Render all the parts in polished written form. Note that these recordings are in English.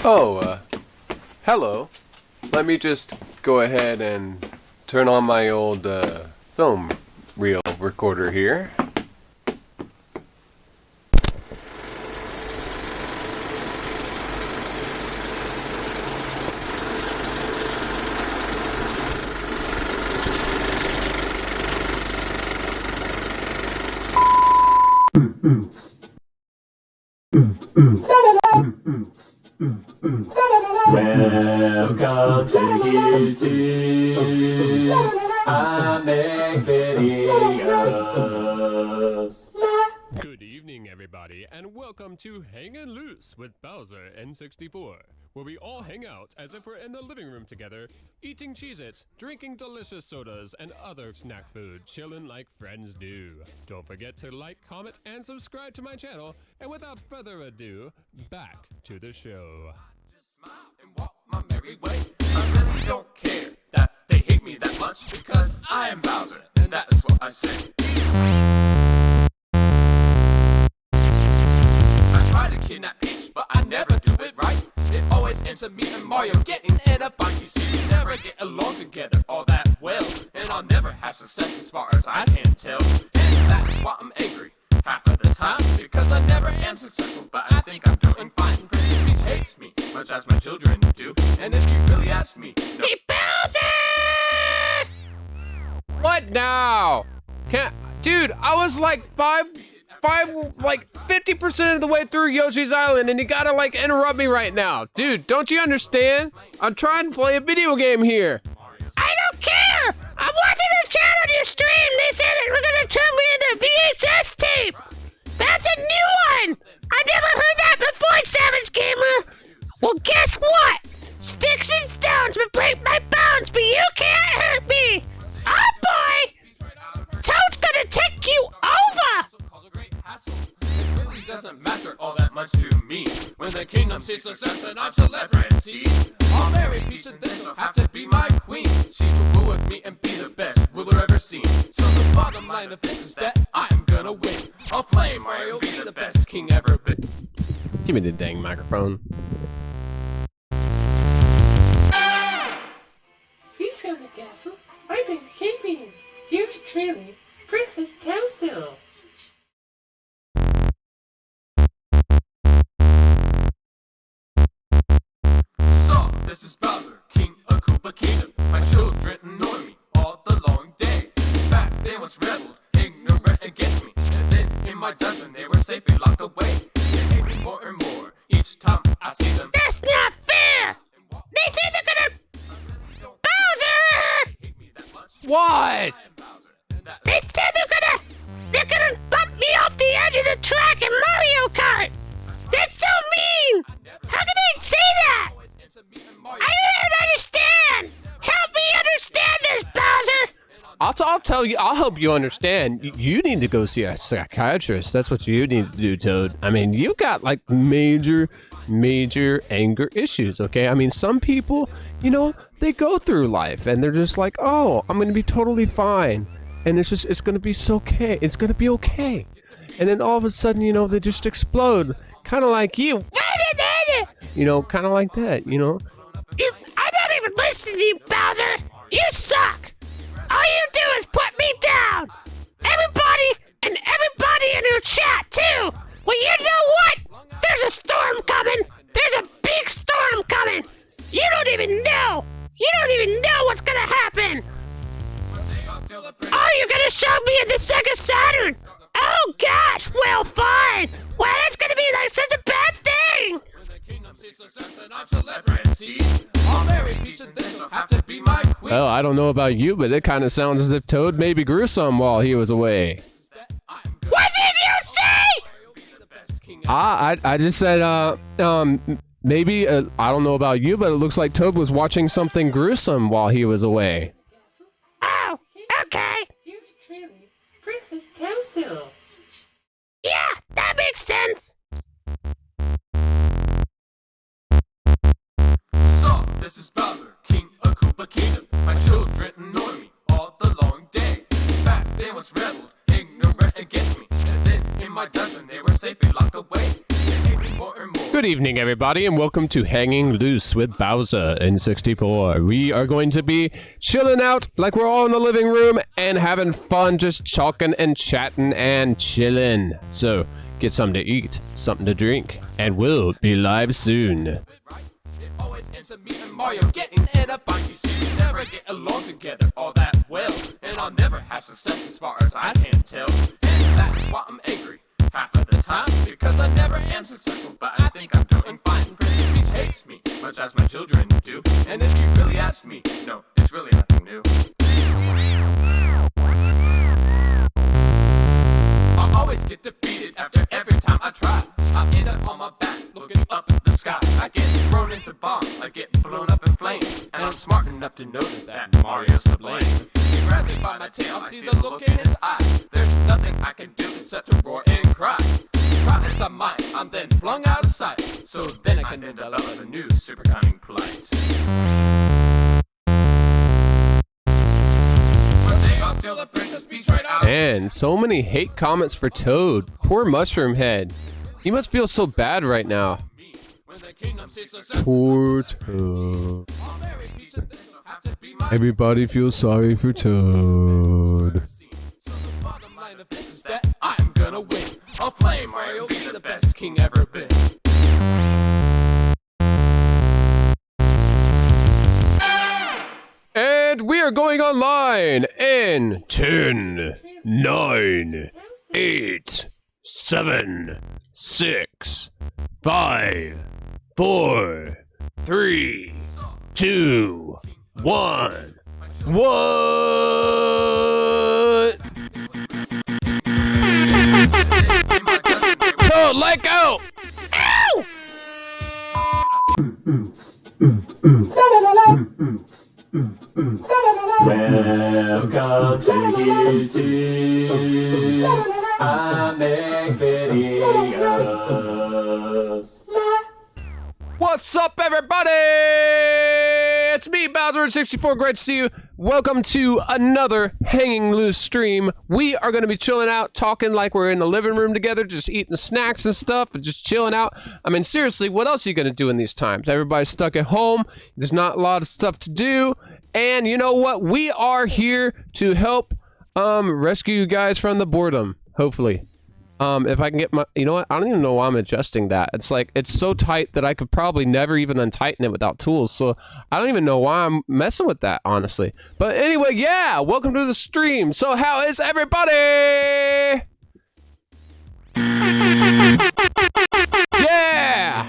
Oh, hello. Let me just go ahead and turn on my old, film reel recorder here. Welcome to YouTube. I make videos. Good evening, everybody, and welcome to Hangin' Loose with BowserN64, where we all hang out as if we're in the living room together, eating Cheez-Its, drinking delicious sodas, and other snack food, chilling like friends do. Don't forget to like, comment, and subscribe to my channel, and without further ado, back to the show. Smile and walk my merry way. I really don't care that they hate me that much because I am Bowser, and that is what I say. I try to kidnap Peach, but I never do it right. It always ends up me and Mario getting in a fight. You see, we never get along together all that well, and I'll never have success as far as I can tell. And that's why I'm angry half of the time, because I never am successful, but I think I'm doing fine. Princess Peach hates me, much as my children do, and if you really ask me, no. Hey, Bowser! What now? Dude, I was like 50% of the way through Yoshi's Island, and you gotta like interrupt me right now. Dude, don't you understand? I'm trying to play a video game here. I don't care! I'm watching the chat on your stream. They said that we're gonna turn me into a VHS tape. That's a new one. I never heard that before, Savage Gamer. Well, guess what? Sticks and stones will break my bones, but you can't hurt me. Oh boy! Toad's gonna take you over. It really doesn't matter all that much to me when the kingdom sees success and I'm celebrity. I'll marry Peach and then she'll have to be my queen. She will rule with me and be the best ruler ever seen. So the bottom line of this is that I'm gonna win. I'll flame Mario, be the best king ever been. Give me the dang microphone. Feast on the castle. I've been keeping. Here's truly, Princess Toadstool. So, this is Bowser, King of Koopa Kingdom. My children annoy me all the long day. In fact, they once rebelled, ignorant against me. And then in my dungeon, they were safely locked away. They hate me more and more each time I see them. That's not fair! They said they're gonna... Bowser! What? They said they're gonna bump me off the edge of the track in Mario Kart! That's so mean! How can they say that? I don't even understand! Help me understand this, Bowser! I'll tell you, I'll help you understand. You need to go see a psychiatrist. That's what you need to do, Toad. I mean, you got like major anger issues, okay? I mean, some people, you know, they go through life and they're just like, oh, I'm gonna be totally fine. And it's gonna be okay. It's gonna be okay. And then all of a sudden, you know, they just explode. Kind of like you. You know, kind of like that, you know? I'm not even listening to you, Bowser. You suck. All you do is put me down. Everybody in your chat, too. Well, you know what? There's a storm coming. There's a big storm coming. You don't even know. You don't even know what's gonna happen. Oh, you're gonna show me in the Sega Saturn. Oh, gosh. Well, fine. Well, that's gonna be like such a bad thing. Oh, I don't know about you, but it kind of sounds as if Toad maybe grew some while he was away. What did you say? I just said, maybe, I don't know about you, but it looks like Toad was watching something gruesome while he was away. Oh, okay. Here's truly, Princess Toadstool. Yeah, that makes sense. So, this is Bowser, King of Koopa Kingdom. My children annoy me all the long day. In fact, they once rebelled, ignorant against me. And then in my dungeon, they were safely locked away. They hate me more and more. Good evening, everybody, and welcome to Hanging Loose with BowserN64. We are going to be chilling out like we're all in the living room and having fun, just talking and chatting and chilling. So, get something to eat, something to drink, and we'll be live soon. It always ends up me and Mario getting in a fight. You see, we never get along together all that well, and I'll never have success as far as I can tell. And that's why I'm angry half of the time, because I never am successful, but I think I'm doing fine. Princess Peach hates me, much as my children do, and if you really ask me, no, it's really nothing new. I always get defeated after every time I try. I end up on my back, looking up at the sky. I get thrown into bombs, I get blown up in flames, and I'm smart enough to know that Mario's to blame. He grabs me by my tail, I see the look in his eye. There's nothing I can do except to roar and cry. Try as I might, I'm then flung out of sight. So then I can develop a new super cunning plight. One day I'll steal the Princess Peach right out of And so many hate comments for Toad. Poor Mushroom Head. He must feel so bad right now. me. When the kingdom sees success, Poor Toad. I'll marry Peach and then she'll have to be my Everybody feels sorry for Toad. So the bottom line of this is that I'm gonna win. I'll flame Mario, be the best king ever been. And we are going online in 10, 9, 8, 7, 6, 5, 4, 3, 2, 1. What? Toad, let go! Ow! Welcome to YouTube. I make videos. What's up, everybody? It's me, BowserN64. Great to see you. Welcome to another Hanging Loose stream. We are going to be chilling out, talking like we're in the living room together, just eating snacks and stuff, and just chilling out. I mean, seriously, what else are you going to do in these times? Everybody's stuck at home. There's not a lot of stuff to do. And you know what? We are here to help rescue you guys from the boredom, hopefully. If I can get my, you know what? I don't even know why I'm adjusting that. It's like, it's so tight that I could probably never even untighten it without tools. So I don't even know why I'm messing with that, honestly. But anyway, yeah, welcome to the stream. So how is everybody? Yeah.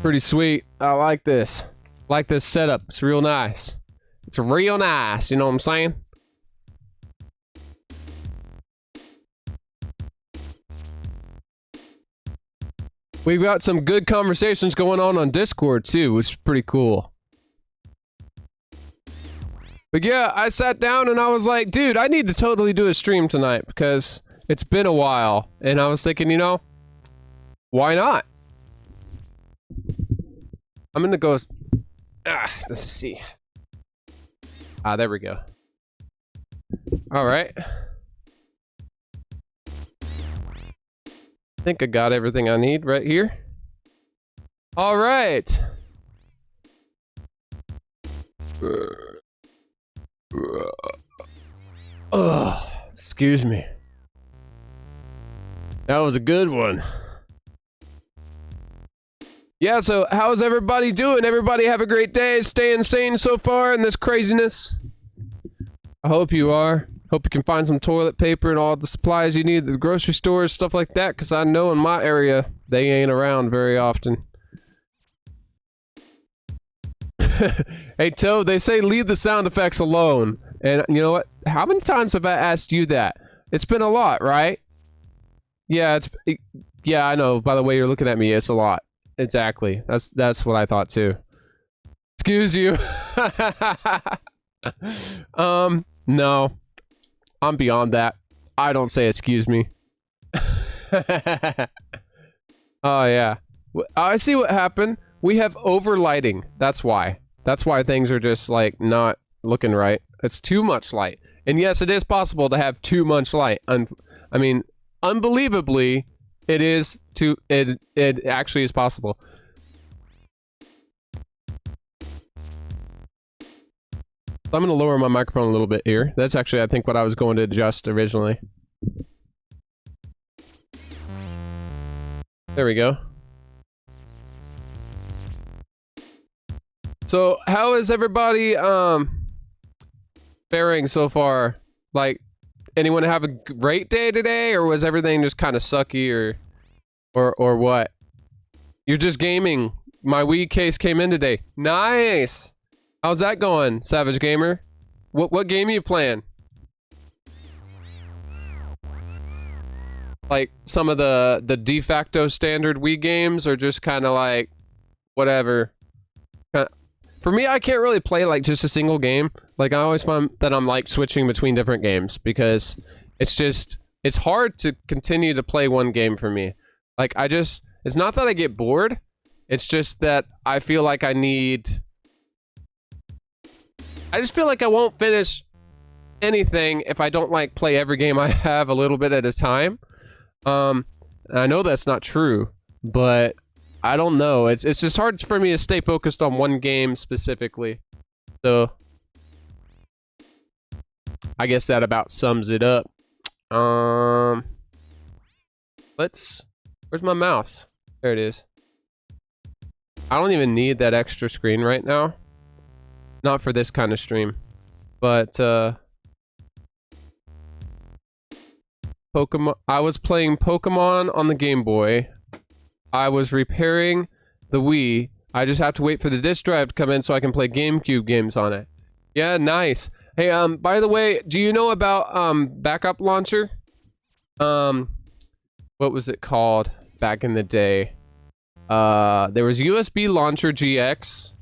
Pretty sweet. I like this. Like this setup. It's real nice. It's real nice, you know what I'm saying? We've got some good conversations going on Discord too, which is pretty cool. But yeah, I sat down and I was like, dude, I need to totally do a stream tonight because it's been a while. And I was thinking, you know, why not? I'm gonna go... let's see. There we go. Alright. I think I got everything I need right here. Alright. Ugh, excuse me. That was a good one. Yeah, so how's everybody doing? Everybody have a great day, staying sane so far in this craziness? I hope you are. Hope you can find some toilet paper and all the supplies you need at the grocery stores, stuff like that, because I know in my area, they ain't around very often. Hey, Toad, they say leave the sound effects alone. And you know what? How many times have I asked you that? It's been a lot, right? Yeah, yeah, I know. By the way you're looking at me, it's a lot. Exactly. That's what I thought too. Excuse you. No. I'm beyond that. I don't say excuse me. Oh yeah. I see what happened. We have overlighting. That's why. That's why things are just like not looking right. It's too much light. And yes, it is possible to have too much light. I mean, unbelievably, it actually is possible. I'm going to lower my microphone a little bit here. That's actually, I think, what I was going to adjust originally. There we go. So, how is everybody faring so far? Like, anyone have a great day today, or was everything just kind of sucky, or what? You're just gaming. My Wii case came in today. Nice. How's that going, Savage Gamer? What game are you playing? Like some of the de facto standard Wii games, or just kind of like whatever. For me, I can't really play like just a single game. Like I always find that I'm like switching between different games because it's hard to continue to play one game for me. Like it's not that I get bored. It's just that I feel like I just feel like I won't finish anything if I don't like play every game I have a little bit at a time. I know that's not true, but I don't know. It's just hard for me to stay focused on one game specifically. So I guess that about sums it up. Where's my mouse? There it is. I don't even need that extra screen right now. Not for this kind of stream. But Pokemon. I was playing Pokemon on the Game Boy. I was repairing the Wii. I just have to wait for the disc drive to come in so I can play GameCube games on it. Yeah, nice. Hey, by the way, do you know about Backup Launcher? What was it called back in the day? There was USB Launcher GX.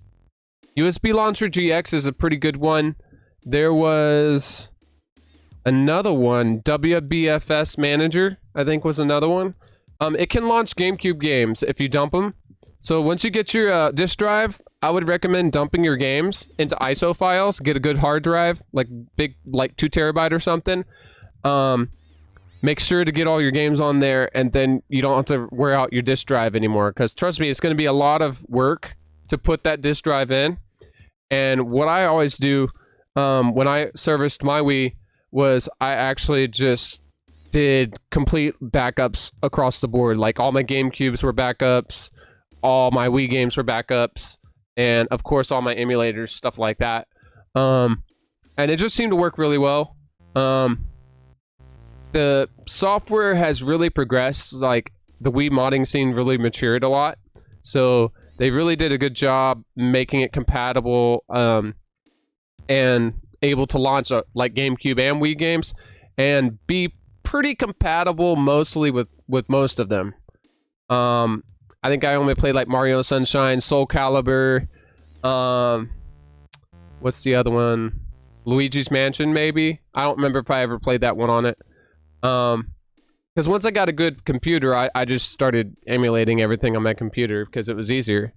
USB Launcher GX is a pretty good one. There was another one, WBFS Manager, I think was another one. It can launch GameCube games if you dump them. So once you get your disk drive, I would recommend dumping your games into ISO files. Get a good hard drive, like big, like 2 terabyte or something. Make sure to get all your games on there, and then you don't have to wear out your disk drive anymore. Because trust me, it's going to be a lot of work to put that disk drive in. And what I always do when I serviced my Wii was I actually just did complete backups across the board. Like all my GameCubes were backups, all my Wii games were backups, and of course all my emulators, stuff like that. And it just seemed to work really well. The software has really progressed. Like the Wii modding scene really matured a lot. So they really did a good job making it compatible and able to launch like GameCube and Wii games and be pretty compatible mostly with most of them. I think I only played like Mario Sunshine, Soul Calibur, what's the other one? Luigi's Mansion, maybe? I don't remember if I ever played that one on it. Because once I got a good computer, I just started emulating everything on my computer because it was easier.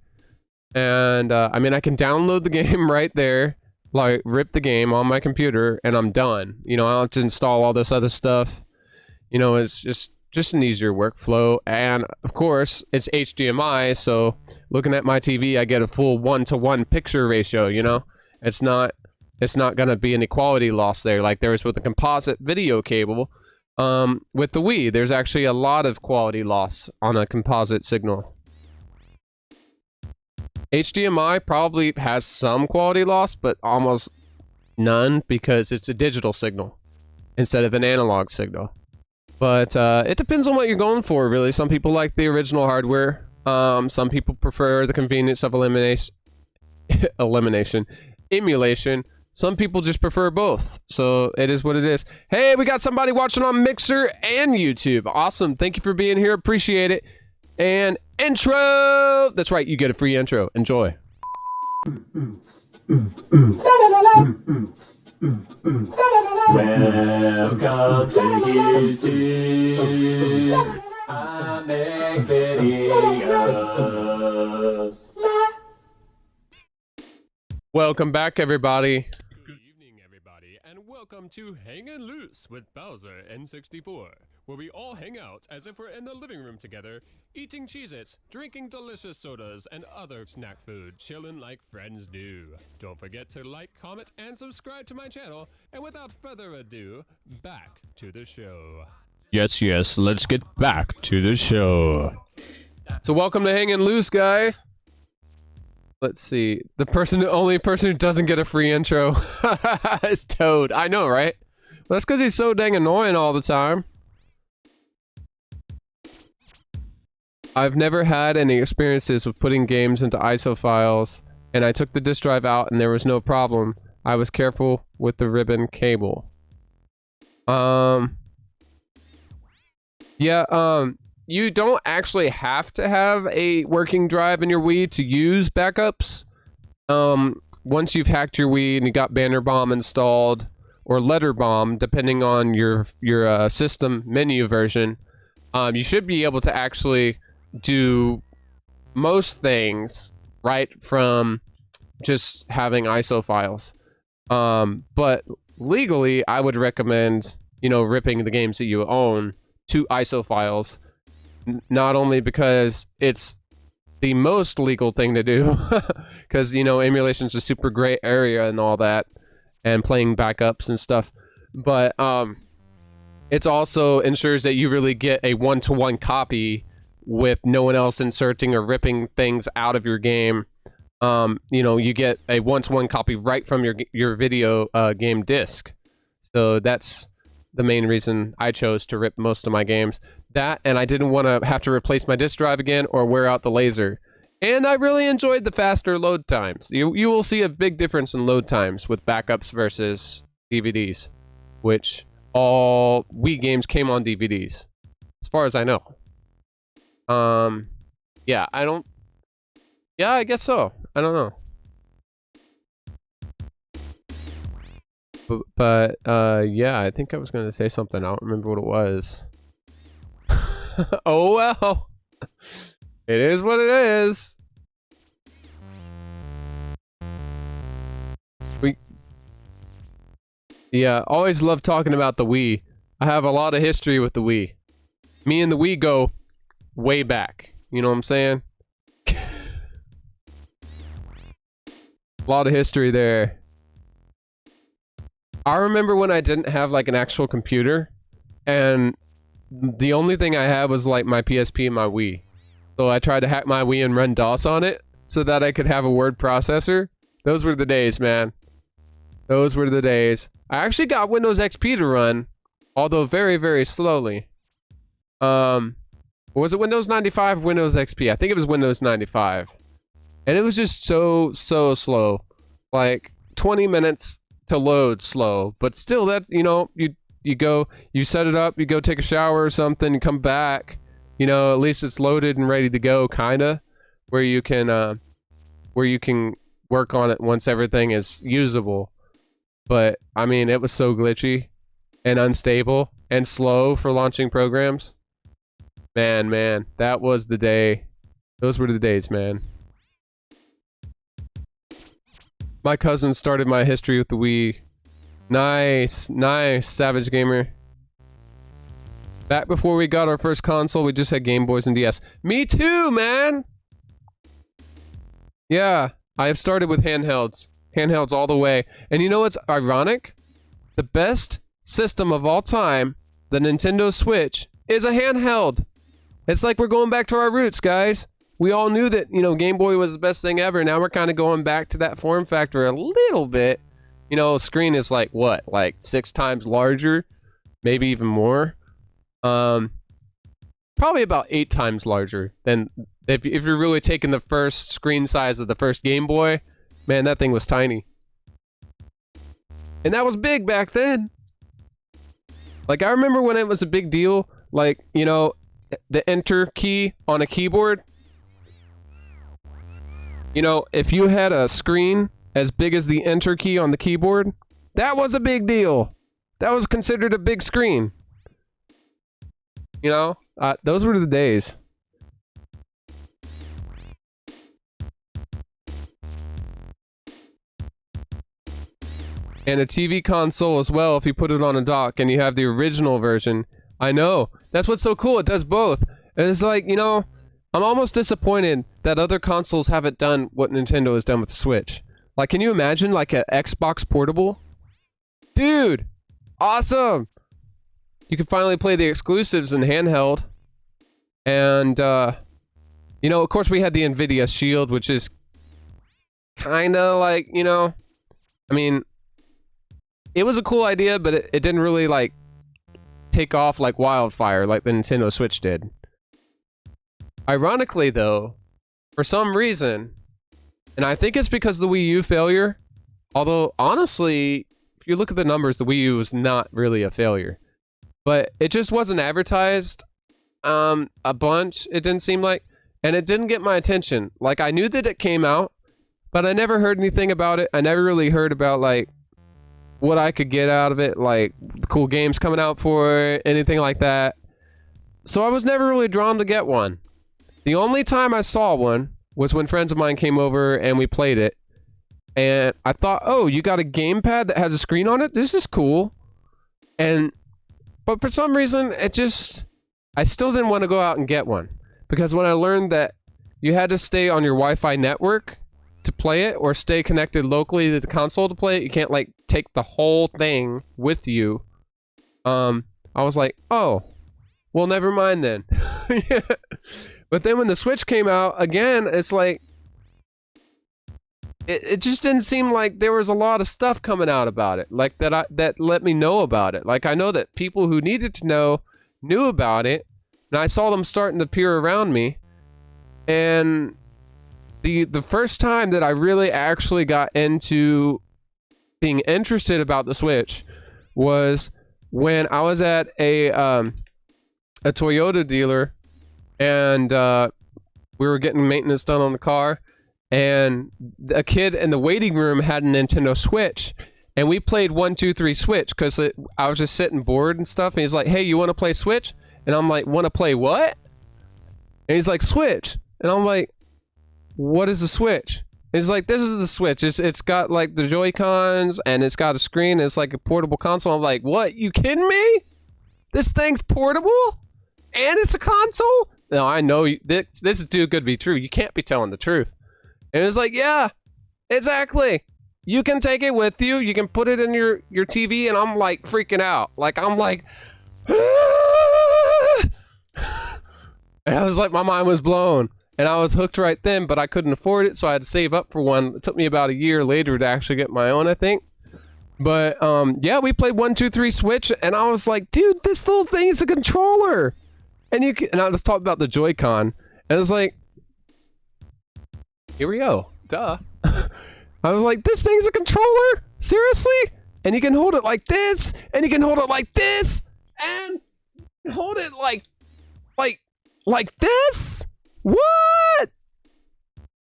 And, I mean, I can download the game right there, like, rip the game on my computer, and I'm done. You know, I don't have to install all this other stuff. You know, it's just an easier workflow. And, of course, it's HDMI, so looking at my TV, I get a full 1-to-1 picture ratio, you know? It's not going to be any quality loss there like there is with a composite video cable. With the Wii, there's actually a lot of quality loss on a composite signal. HDMI probably has some quality loss, but almost none because it's a digital signal instead of an analog signal. But it depends on what you're going for, really. Some people like the original hardware. Some people prefer the convenience of emulation. Some people just prefer both. So it is what it is. Hey, we got somebody watching on Mixer and YouTube. Awesome. Thank you for being here. Appreciate it. And intro. That's right. You get a free intro. Enjoy. Welcome to YouTube. I make videos. Welcome back, everybody. welcome to Hangin' Loose with BowserN64, where we all hang out as if we're in the living room together, eating Cheez-Its, drinking delicious sodas, and other snack food, chilling like friends do. Don't forget to like, comment, and subscribe to my channel, and without further ado, back to the show. Yes, let's get back to the show. So welcome to Hangin' Loose, guys. Let's see. The only person who doesn't get a free intro is Toad. I know, right? Well, that's because he's so dang annoying all the time. I've never had any experiences with putting games into ISO files, and I took the disk drive out and there was no problem. I was careful with the ribbon cable. You don't actually have to have a working drive in your Wii to use backups. Once you've hacked your Wii and you got Banner Bomb installed, or Letter Bomb, depending on your system menu version, you should be able to actually do most things right from just having ISO files. But legally, I would recommend, ripping the games that you own to ISO files. Not only because it's the most legal thing to do, because, emulation is a super gray area and all that, and playing backups and stuff, but it also ensures that you really get a one-to-one copy with no one else inserting or ripping things out of your game. You get a one-to-one copy right from your video game disc. So that's the main reason I chose to rip most of my games. That, and I didn't want to have to replace my disk drive again or wear out the laser. And I really enjoyed the faster load times. You will see a big difference in load times with backups versus DVDs, which all Wii games came on DVDs, as far as I know. Yeah, I guess so. I don't know. But yeah, I think I was going to say something. I don't remember what it was. Oh well. It is what it is. Yeah, always love talking about the Wii. I have a lot of history with the Wii. Me and the Wii go way back. You know what I'm saying? A lot of history there. I remember when I didn't have like an actual computer, and the only thing I had was like my PSP and my Wii. So I tried to hack my Wii and run DOS on it so that I could have a word processor. Those were the days, man. Those were the days. I actually got Windows XP to run, although very, very slowly. Was it Windows 95 or Windows XP? I think it was Windows 95. And it was just so slow. Like 20 minutes to load slow, but still that, you go, you set it up, you go take a shower or something, you come back, at least it's loaded and ready to go, kinda, where you can work on it once everything is usable. But I mean, it was so glitchy and unstable and slow for launching programs. Man, that was the day. Those were the days, man. My cousin started my history with the Wii. Nice, Savage Gamer. Back before we got our first console, we just had Game Boys and DS. Me too, man! Yeah, I have started with handhelds. Handhelds all the way. And you know what's ironic? The best system of all time, the Nintendo Switch, is a handheld. It's like we're going back to our roots, guys. We all knew that, Game Boy was the best thing ever. Now we're kind of going back to that form factor a little bit. Screen is like, what? Like 6 times larger? Maybe even more? Probably about 8 times larger than if you're really taking the first screen size of the first Game Boy. Man, that thing was tiny. And that was big back then. Like, I remember when it was a big deal, like, the enter key on a keyboard. If you had a screen as big as the enter key on the keyboard, that was a big deal. That was considered a big screen. Those were the days. and a TV console as well if you put it on a dock and you have the original version. I know. That's what's so cool. It does both. It's like, you know, I'm almost disappointed that other consoles haven't done what Nintendo has done with the Switch. Like, can you imagine, like, an Xbox Portable? Dude! Awesome! You can finally play the exclusives in handheld. And, you know, of course we had the NVIDIA Shield, which is kinda like, you know, I mean, it was a cool idea, but it didn't really, like, take off like wildfire like the Nintendo Switch did. Ironically, though, for some reason, and I think it's because of the Wii U failure, although, honestly, if you look at the numbers, the Wii U was not really a failure. But it just wasn't advertised a bunch, it didn't seem like, and it didn't get my attention. Like, I knew that it came out, but I never heard anything about it. I never really heard about, like, what I could get out of it, like, cool games coming out for it, anything like that. So I was never really drawn to get one. The only time I saw one was when friends of mine came over and we played it. And I thought, oh, you got a gamepad that has a screen on it? This is cool. But for some reason, I still didn't want to go out and get one. Because when I learned that you had to stay on your Wi-Fi network to play it, or stay connected locally to the console to play it, you can't, like, take the whole thing with you. I was like, oh, well, never mind then. Yeah. But then when the Switch came out, again, it's like, it just didn't seem like there was a lot of stuff coming out about it, like that let me know about it. Like, I know that people who needed to know knew about it, and I saw them starting to appear around me. And the first time that I really actually got into being interested about the Switch was when I was at a Toyota dealer, and we were getting maintenance done on the car, and a kid in the waiting room had a Nintendo Switch, and we played 1, 2, 3 Switch, because I was just sitting bored and stuff, and he's like, hey, you want to play Switch? And I'm like, want to play what? And he's like, Switch. And I'm like, what is the Switch? And he's like, this is the Switch. It's got, like, the Joy-Cons, and it's got a screen, and it's like a portable console. I'm like, what? You kidding me? This thing's portable? And it's a console? No, I know this is too good to be true. You can't be telling the truth. And it was like, yeah, exactly. You can take it with you. You can put it in your TV, and I'm, like, freaking out. Like, I'm like, ah! And I was like, my mind was blown. And I was hooked right then, but I couldn't afford it, so I had to save up for one. It took me about a year later to actually get my own, I think. But, yeah, we played 1, 2, 3 Switch, and I was like, dude, this little thing is a controller. And I was talking about the Joy-Con, and it was like, here we go. Duh. I was like, this thing's a controller? Seriously? And you can hold it like this, and you can hold it like this, and hold it like this? What?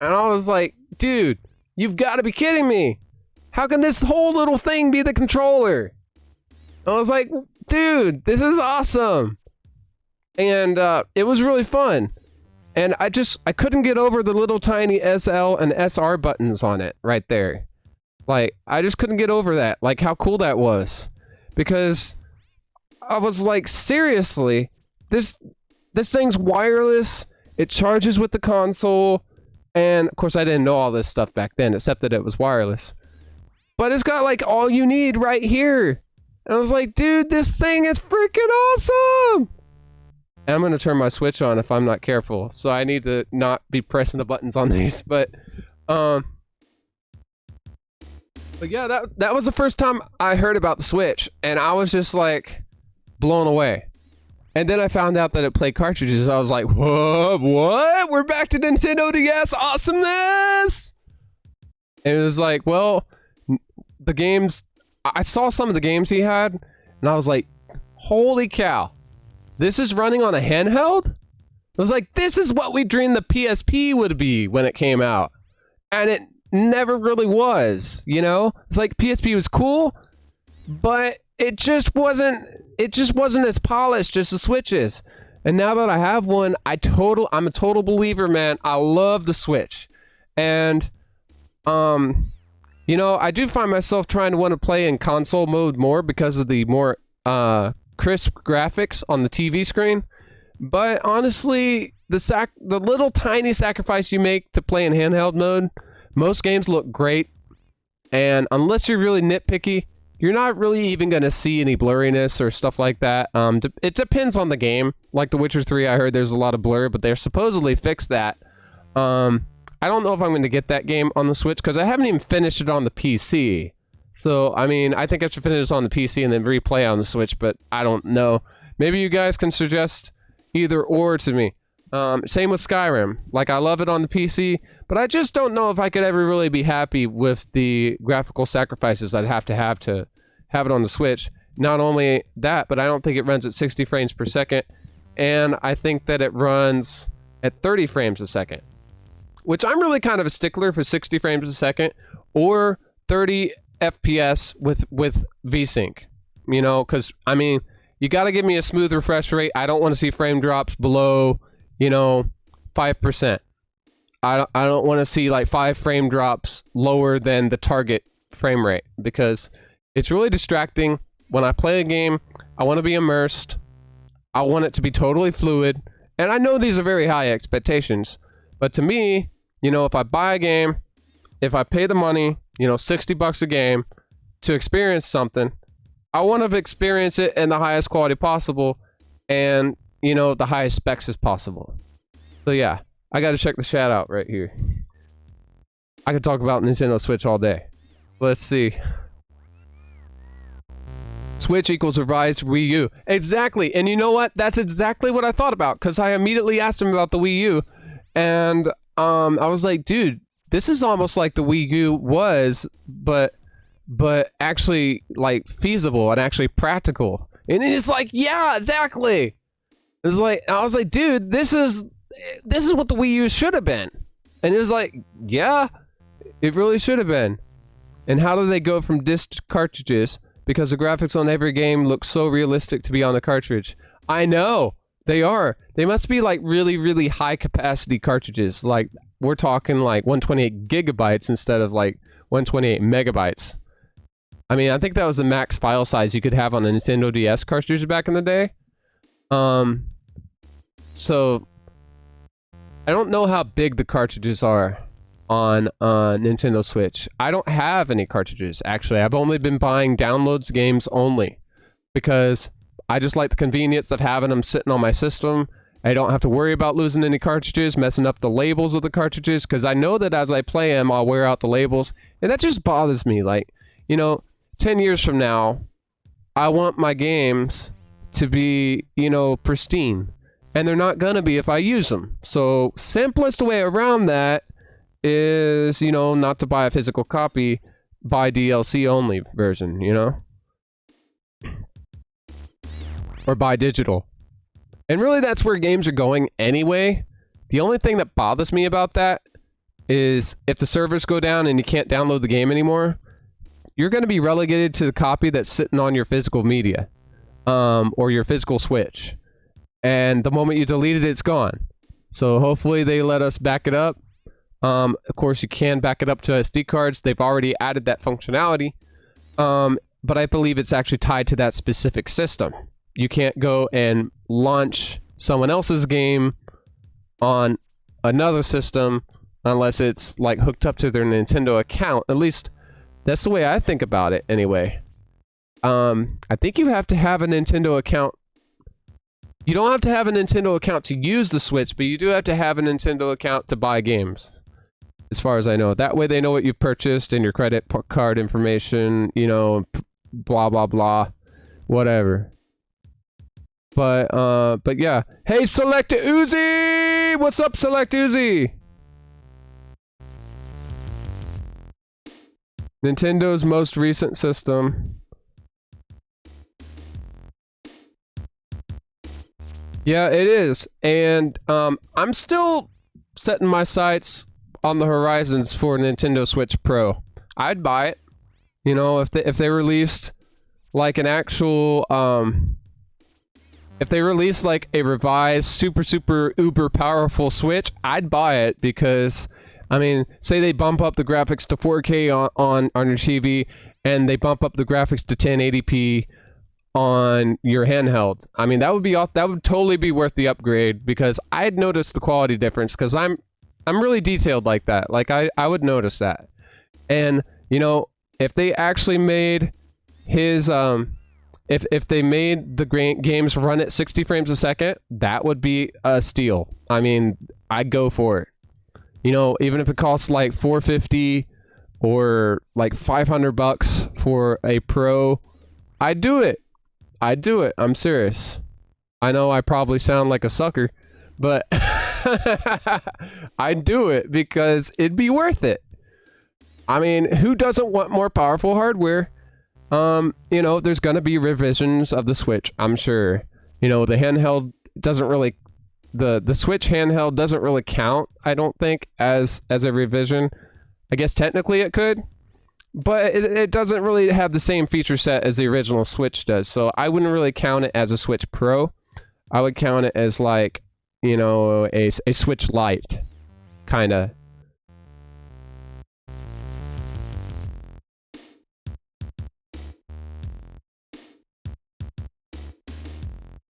And I was like, dude, you've got to be kidding me. How can this whole little thing be the controller? I was like, dude, this is awesome. And it was really fun. And I couldn't get over the little tiny SL and SR buttons on it right there. Like, I just couldn't get over that. Like, how cool that was. Because I was like, seriously, this thing's wireless. It charges with the console. And, of course, I didn't know all this stuff back then, except that it was wireless. But it's got, like, all you need right here. And I was like, dude, this thing is freaking awesome! And I'm going to turn my Switch on if I'm not careful. So I need to not be pressing the buttons on these. But yeah, that was the first time I heard about the Switch. And I was just, like, blown away. And then I found out that it played cartridges. I was like, what? We're back to Nintendo DS awesomeness! And it was like, well, the games... I saw some of the games he had, and I was like, holy cow. This is running on a handheld? I was like, this is what we dreamed the PSP would be when it came out. And it never really was, you know? It's like PSP was cool, but it just wasn't as polished as the Switch is. And now that I have one, I'm a total believer, man. I love the Switch. And You know, I do find myself trying to want to play in console mode more because of the more crisp graphics on the TV screen. But honestly, the little tiny sacrifice you make to play in handheld mode, most games look great. And unless you're really nitpicky, you're not really even going to see any blurriness or stuff like that. It depends on the game. Like The Witcher 3, I heard there's a lot of blur, but they're supposedly fixed that. I don't know if I'm going to get that game on the Switch because I haven't even finished it on the PC. So, I mean, I think I should finish it on the PC and then replay on the Switch, but I don't know. Maybe you guys can suggest either or to me. Same with Skyrim. Like, I love it on the PC, but I just don't know if I could ever really be happy with the graphical sacrifices I'd have to have it on the Switch. Not only that, but I don't think it runs at 60 frames per second, and I think that it runs at 30 frames a second. Which I'm really kind of a stickler for 60 frames a second or 30 FPS with VSync. You know, because, I mean, you got to give me a smooth refresh rate. I don't want to see frame drops below, you know, 5%. I don't want to see like 5 frame drops lower than the target frame rate because it's really distracting. When I play a game, I want to be immersed. I want it to be totally fluid. And I know these are very high expectations, but to me, you know, if I buy a game, if I pay the money, you know, $60 a game to experience something, I want to experience it in the highest quality possible and, you know, the highest specs as possible. So yeah, I got to check the chat out right here. I could talk about Nintendo Switch all day. Let's see. Switch equals revised Wii U. Exactly. And you know what? That's exactly what I thought about because I immediately asked him about the Wii U and I was like, dude, this is almost like the Wii U was, but actually like feasible and actually practical. And he's like, yeah, exactly. It was like, I was like, dude, this is what the Wii U should have been. And it was like, yeah, it really should have been. And how do they go from disc cartridges? Because the graphics on every game look so realistic to be on the cartridge. I know. They are. They must be like really, really high capacity cartridges. Like we're talking like 128 gigabytes instead of like 128 megabytes. I mean, I think that was the max file size you could have on a Nintendo DS cartridge back in the day. So I don't know how big the cartridges are on Nintendo Switch. I don't have any cartridges actually. I've only been buying downloads games only because I just like the convenience of having them sitting on my system. I don't have to worry about losing any cartridges, messing up the labels of the cartridges, because I know that as I play them, I'll wear out the labels, and that just bothers me. Like, you know, 10 years from now, I want my games to be, you know, pristine, and they're not gonna be if I use them. So, simplest way around that is, you know, not to buy a physical copy, buy DLC only version, you know? Or buy digital. And really that's where games are going anyway. The only thing that bothers me about that is if the servers go down and you can't download the game anymore, you're going to be relegated to the copy that's sitting on your physical media. Or your physical Switch. And the moment you delete it, it's gone. So hopefully they let us back it up. Of course you can back it up to SD cards. They've already added that functionality. But I believe it's actually tied to that specific system. You can't go and launch someone else's game on another system unless it's like hooked up to their Nintendo account. At least that's the way I think about it anyway. I think you have to have a Nintendo account. You don't have to have a Nintendo account to use the Switch, but you do have to have a Nintendo account to buy games. As far as I know. That way they know what you've purchased and your credit card information, you know, blah, blah, blah, whatever. But yeah. Hey, Select Uzi! What's up, Select Uzi? Nintendo's most recent system. Yeah, it is. And I'm still setting my sights on the horizons for Nintendo Switch Pro. I'd buy it. You know, if they released like an actual if they released like a revised super uber powerful Switch, I'd buy it because I mean, say they bump up the graphics to 4K on your TV, and they bump up the graphics to 1080p on your handheld. I mean, that would totally be worth the upgrade, because I'd notice the quality difference, because I'm really detailed like that. Like I would notice that. And you know, if they actually made his if they made the games run at 60 frames a second, that would be a steal. I mean, I'd go for it. You know, even if it costs like $450 or like $500 for a pro, I'd do it. I'd do it. I'm serious. I know I probably sound like a sucker, but I'd do it because it'd be worth it. I mean, who doesn't want more powerful hardware? You know, there's gonna be revisions of the Switch, I'm sure. You know, the handheld doesn't really, the Switch handheld doesn't really count, I don't think, as a revision. I guess technically it could, but it doesn't really have the same feature set as the original Switch does, so I wouldn't really count it as a Switch Pro. I would count it as like, you know, a Switch Lite, kinda.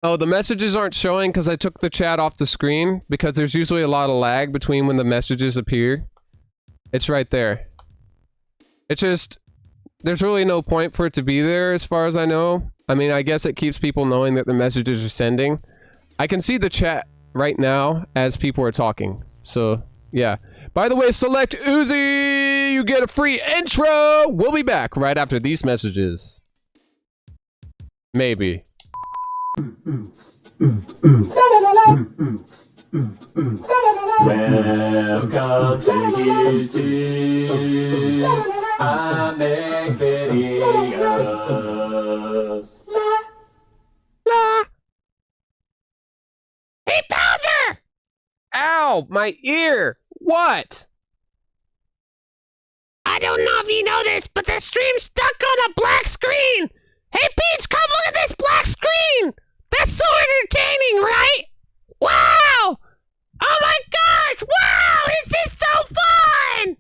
Oh, the messages aren't showing because I took the chat off the screen, because there's usually a lot of lag between when the messages appear. It's right there. It's just, there's really no point for it to be there as far as I know. I mean, I guess it keeps people knowing that the messages are sending. I can see the chat right now as people are talking. So, yeah. By the way, select Uzi! You get a free intro! We'll be back right after these messages. Maybe. Welcome to YouTube. I make videos. La! Hey, Bowser! Ow! My ear! What? I don't know if you know this, but the stream's stuck on a black screen! Hey, Peach, come look at this black screen! That's so entertaining, right? Wow! Oh my gosh! Wow! This is so fun!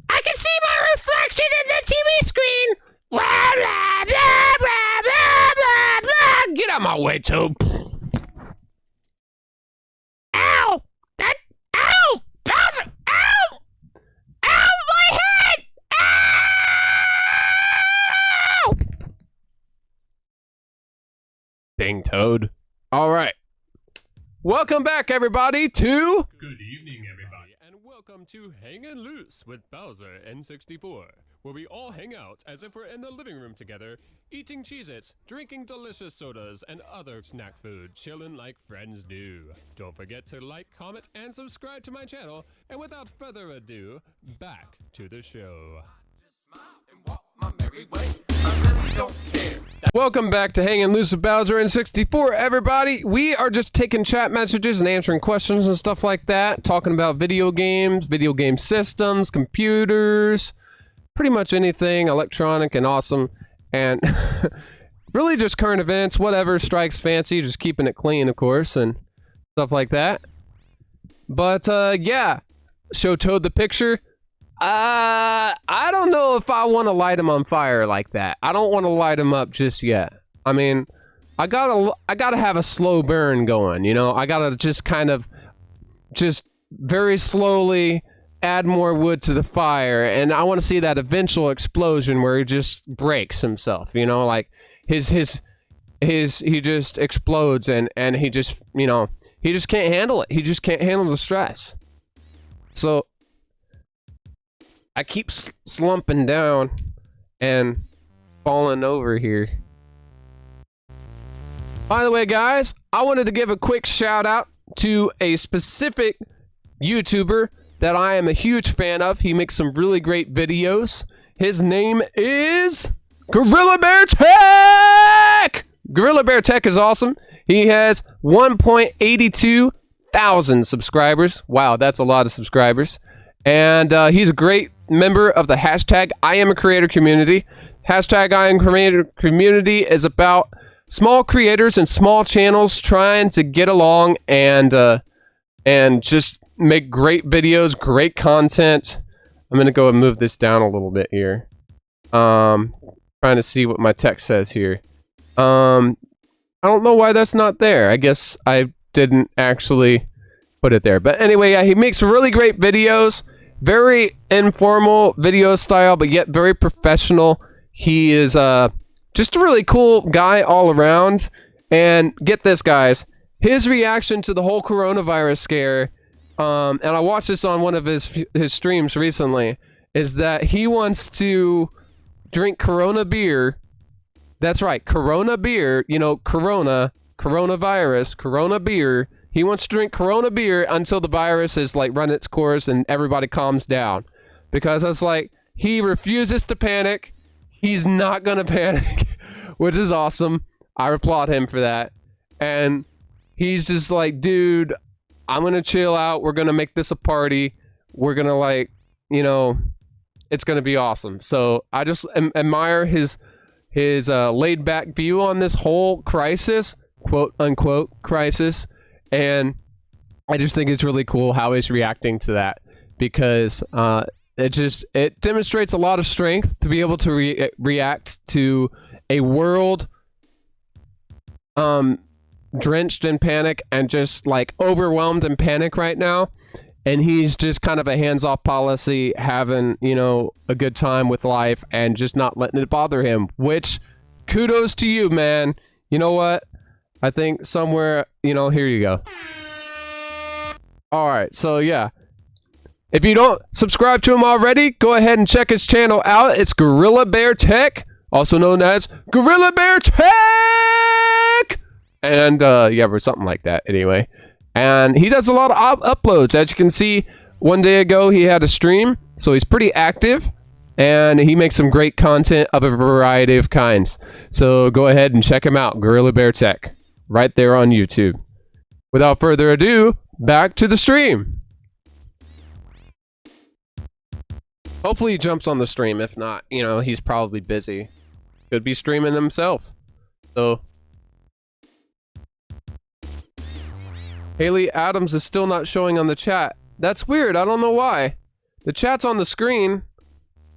I can see my reflection in the TV screen! Blah, blah, blah, blah, blah, blah, blah. Get out my way, Toad. Ow! Ow! Bowser! Ow! Ow! My head! Ow! Dang Toad. Alright. Welcome back, everybody, to... Good evening, everybody, and welcome to Hangin' Loose with BowserN64, where we all hang out as if we're in the living room together, eating Cheez-Its, drinking delicious sodas, and other snack food, chillin' like friends do. Don't forget to like, comment, and subscribe to my channel, and without further ado, back to the show. Just smile and walk my merry way. I really don't care. Welcome back to Hangin' Loose with BowserN64, everybody. We are just taking chat messages and answering questions and stuff like that, talking about video games, video game systems, computers, pretty much anything electronic and awesome, and really just current events, whatever strikes fancy, just keeping it clean, of course, and stuff like that. But, yeah, show Toad the picture. I don't know if I want to light him on fire like that. I don't want to light him up just yet. I mean, I gotta have a slow burn going, you know? I gotta just kind of, just very slowly add more wood to the fire, and I want to see that eventual explosion where he just breaks himself, you know? Like, he just explodes, and he just, you know, he just can't handle it. He just can't handle the stress. So I keep slumping down and falling over here. By the way, guys, I wanted to give a quick shout out to a specific YouTuber that I am a huge fan of. He makes some really great videos. His name is Gorilla Bear Tech! Gorilla Bear Tech is awesome. He has 1.82 thousand subscribers. Wow, that's a lot of subscribers. And he's a great member of the hashtag IAmACreator community. Hashtag IAmACreator community is about small creators and small channels trying to get along and just make great videos, great content. I'm gonna go and move this down a little bit here. Trying to see what my text says here. I don't know why that's not there. I guess I didn't actually put it there. But anyway, yeah, he makes really great videos. Very informal video style, but yet very professional. He is just a really cool guy all around. And get this, guys. His reaction to the whole coronavirus scare, and I watched this on one of his streams recently, is that he wants to drink Corona beer. That's right, Corona beer. You know, coronavirus, Corona beer. He wants to drink Corona beer until the virus is like run its course and everybody calms down. Because it's like, he refuses to panic. He's not gonna panic, which is awesome. I applaud him for that. And he's just like, dude, I'm gonna chill out. We're gonna make this a party. We're gonna, like, you know, it's gonna be awesome. So I just admire his laid back view on this whole crisis, quote unquote crisis. And I just think it's really cool how he's reacting to that, because it demonstrates a lot of strength to be able to react to a world drenched in panic and just like overwhelmed in panic right now. And he's just kind of a hands-off policy, having, you know, a good time with life and just not letting it bother him, which kudos to you, man. You know what? I think somewhere, you know, here you go. Alright, so yeah. If you don't subscribe to him already, go ahead and check his channel out. It's Gorilla Bear Tech, also known as Gorilla Bear Tech! And, yeah, or something like that, anyway. And he does a lot of uploads. As you can see, one day ago he had a stream, so he's pretty active. And he makes some great content of a variety of kinds. So go ahead and check him out, Gorilla Bear Tech, right there on YouTube. Without further ado, back to the stream. Hopefully he jumps on the stream. If not, you know, he's probably busy. Could be streaming himself. So Haley Adams is still not showing on the chat. That's weird. I don't know why. The chat's on the screen.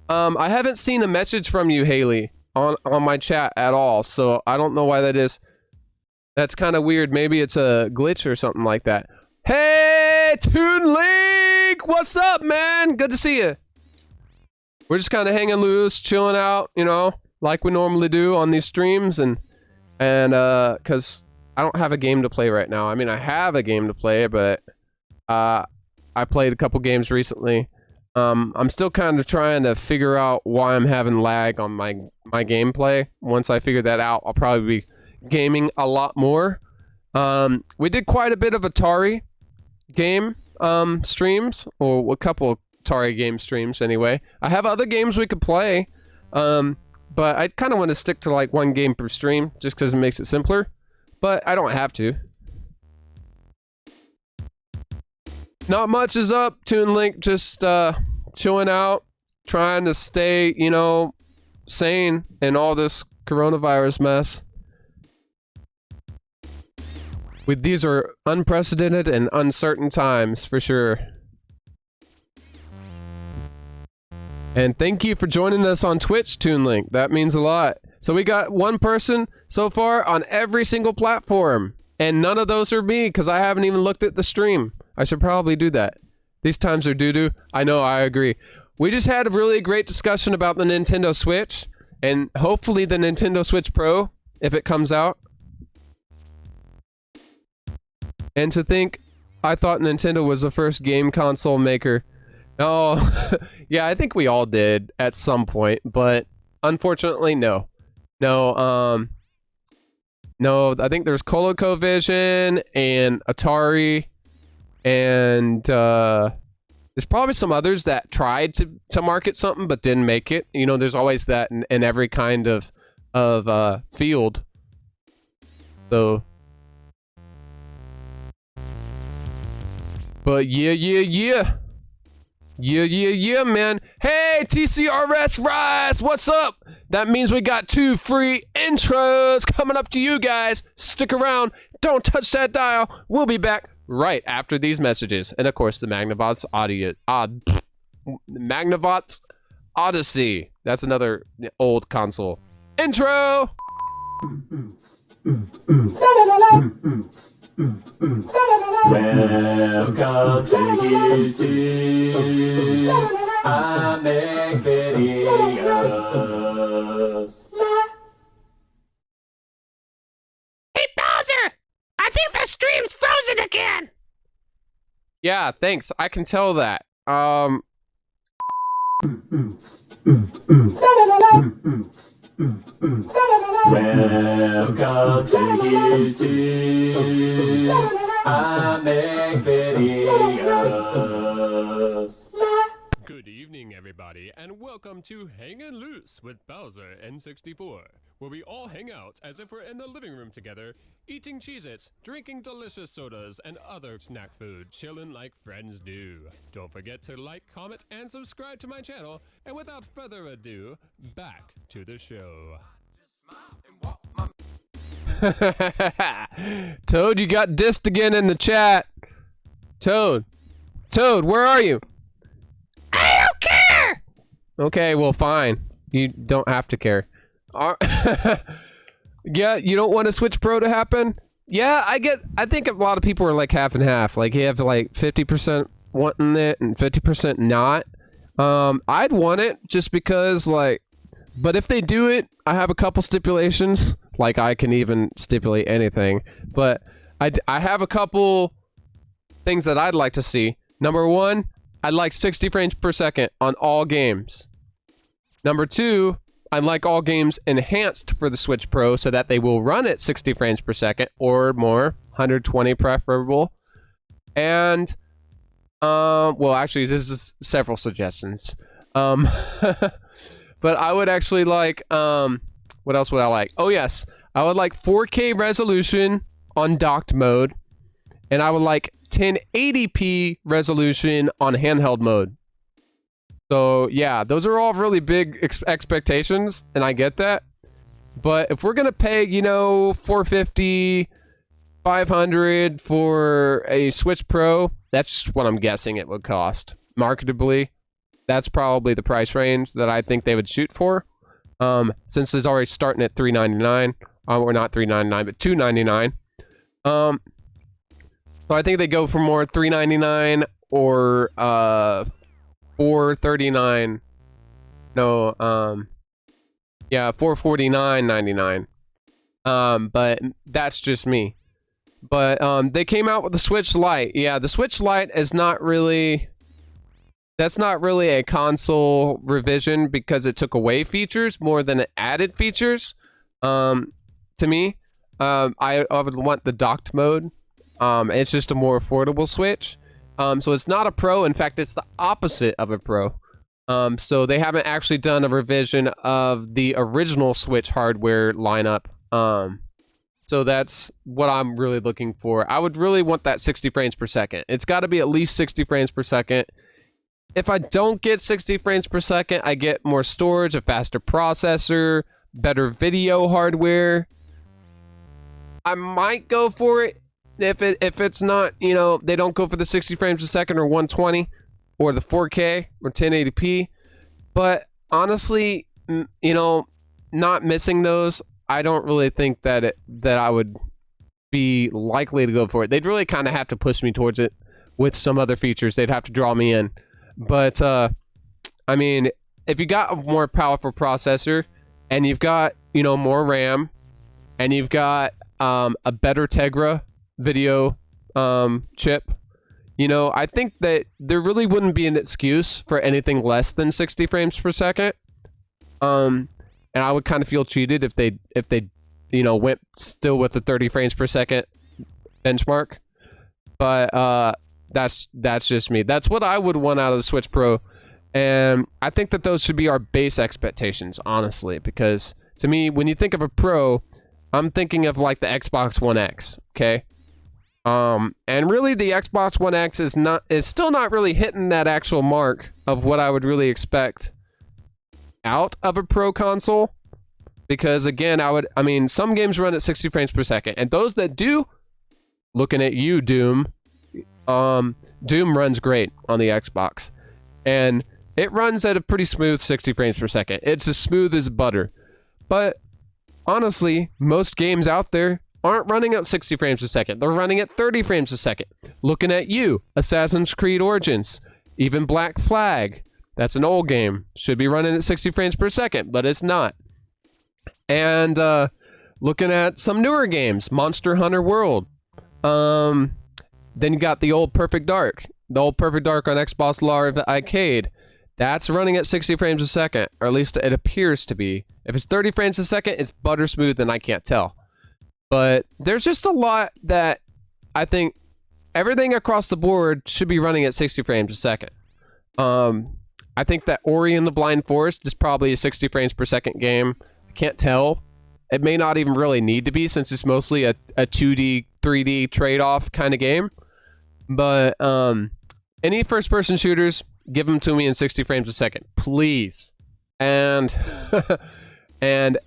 I haven't seen a message from you, Haley, on my chat at all, so I don't know why that is. That's kind of weird. Maybe it's a glitch or something like that. Hey, Toon Link! What's up, man? Good to see you. We're just kind of hanging loose, chilling out, you know, like we normally do on these streams, and because I don't have a game to play right now. I mean, I have a game to play, but I played a couple games recently. I'm still kind of trying to figure out why I'm having lag on my gameplay. Once I figure that out, I'll probably be gaming a lot more. We did quite a bit of Atari game streams, or a couple of Atari game streams anyway. I have other games we could play, but I kind of want to stick to like one game per stream just because it makes it simpler, but I don't have to. Not much is up, Toon Link, just chilling out, trying to stay, you know, sane in all this coronavirus mess. These are unprecedented and uncertain times, for sure. And thank you for joining us on Twitch, Toon Link. That means a lot. So we got one person so far on every single platform. And none of those are me, because I haven't even looked at the stream. I should probably do that. These times are doo-doo. I know, I agree. We just had a really great discussion about the Nintendo Switch, and hopefully the Nintendo Switch Pro, if it comes out. And to think, I thought Nintendo was the first game console maker. Oh, yeah, I think we all did at some point, but unfortunately, no. No, I think there's ColecoVision and Atari, and there's probably some others that tried to market something but didn't make it. You know, there's always that in every kind of field. So, but yeah, man. Hey, TCRS Rise, what's up? That means we got 2 free intros coming up to you guys. Stick around. Don't touch that dial. We'll be back right after these messages. And of course, the Magnavox Magnavox Odyssey. That's another old console. Intro! Welcome to YouTube. I make videos. Hey, Bowser! I think the stream's frozen again! Yeah, thanks. I can tell that. Welcome to YouTube. I make videos. Good evening, everybody, and welcome to Hangin' Loose with BowserN64, where we all hang out as if we're in the living room together, eating Cheez-Its, drinking delicious sodas, and other snack food, chilling like friends do. Don't forget to like, comment, and subscribe to my channel, and without further ado, back to the show. Toad, you got dissed again in the chat. Toad, where are you? I don't care! Okay, well, fine. You don't have to care. Yeah, you don't want a Switch Pro to happen? Yeah, I think a lot of people are like half and half. Like, you have like 50% wanting it and 50% not. I'd want it just because, like, but if they do it, I have a couple stipulations. Like, I can even stipulate anything. But I have a couple things that I'd like to see. Number one, I'd like 60 frames per second on all games. Number two, I'd like all games enhanced for the Switch Pro so that they will run at 60 frames per second or more, 120 preferable. And, well, actually, this is several suggestions. But I would actually like, what else would I like? Oh, yes. I would like 4K resolution on docked mode. And I would like 1080p resolution on handheld mode. So, yeah, those are all really big expectations, and I get that. But if we're going to pay, you know, $450, $500 for a Switch Pro, that's what I'm guessing it would cost. Marketably, that's probably the price range that I think they would shoot for. Since it's already starting at $399, or not $399, but $299. So I think they go for more $399 or $439. No, yeah, $449.99. But that's just me. But they came out with the Switch Lite. Yeah, the Switch Lite is not really. That's not really a console revision because it took away features more than it added features. To me, I would want the docked mode. It's just a more affordable Switch. So it's not a Pro. In fact, it's the opposite of a Pro. So they haven't actually done a revision of the original Switch hardware lineup. So that's what I'm really looking for. I would really want that 60 frames per second. It's got to be at least 60 frames per second. If I don't get 60 frames per second, I get more storage, a faster processor, better video hardware. I might go for it. If it's not, you know, they don't go for the 60 frames a second or 120 or the 4K or 1080p. But honestly, you know, not missing those, I don't really think that I would be likely to go for it. They'd really kind of have to push me towards it with some other features. They'd have to draw me in. But I mean, if you got a more powerful processor and you've got, you know, more RAM and you've got a better Tegra video chip, you know, I think that there really wouldn't be an excuse for anything less than 60 frames per second. And I would kind of feel cheated if they you know, went still with the 30 frames per second benchmark. But that's just me. That's what I would want out of the Switch Pro. And I think that those should be our base expectations, honestly, because to me, when you think of a Pro, I'm thinking of like the Xbox One X, okay? And really the Xbox One X is still not really hitting that actual mark of what I would really expect out of a Pro console. Because again, I mean, some games run at 60 frames per second, and those that do, looking at you, Doom, Doom runs great on the Xbox, and it runs at a pretty smooth 60 frames per second. It's as smooth as butter. But honestly, most games out there aren't running at 60 frames a second. They're running at 30 frames a second. Looking at you, Assassin's Creed Origins, even Black Flag. That's an old game. Should be running at 60 frames per second, but it's not. And looking at some newer games, Monster Hunter World. Then you got the old Perfect Dark. The old Perfect Dark on Xbox Live Arcade. That's running at 60 frames a second, or at least it appears to be. If it's 30 frames a second, it's butter smooth and I can't tell. But there's just a lot that I think everything across the board should be running at 60 frames a second. I think that Ori and the Blind Forest is probably a 60 frames per second game. I can't tell. It may not even really need to be, since it's mostly a 2D, 3D trade-off kind of game. But any first-person shooters, give them to me in 60 frames a second, please. And and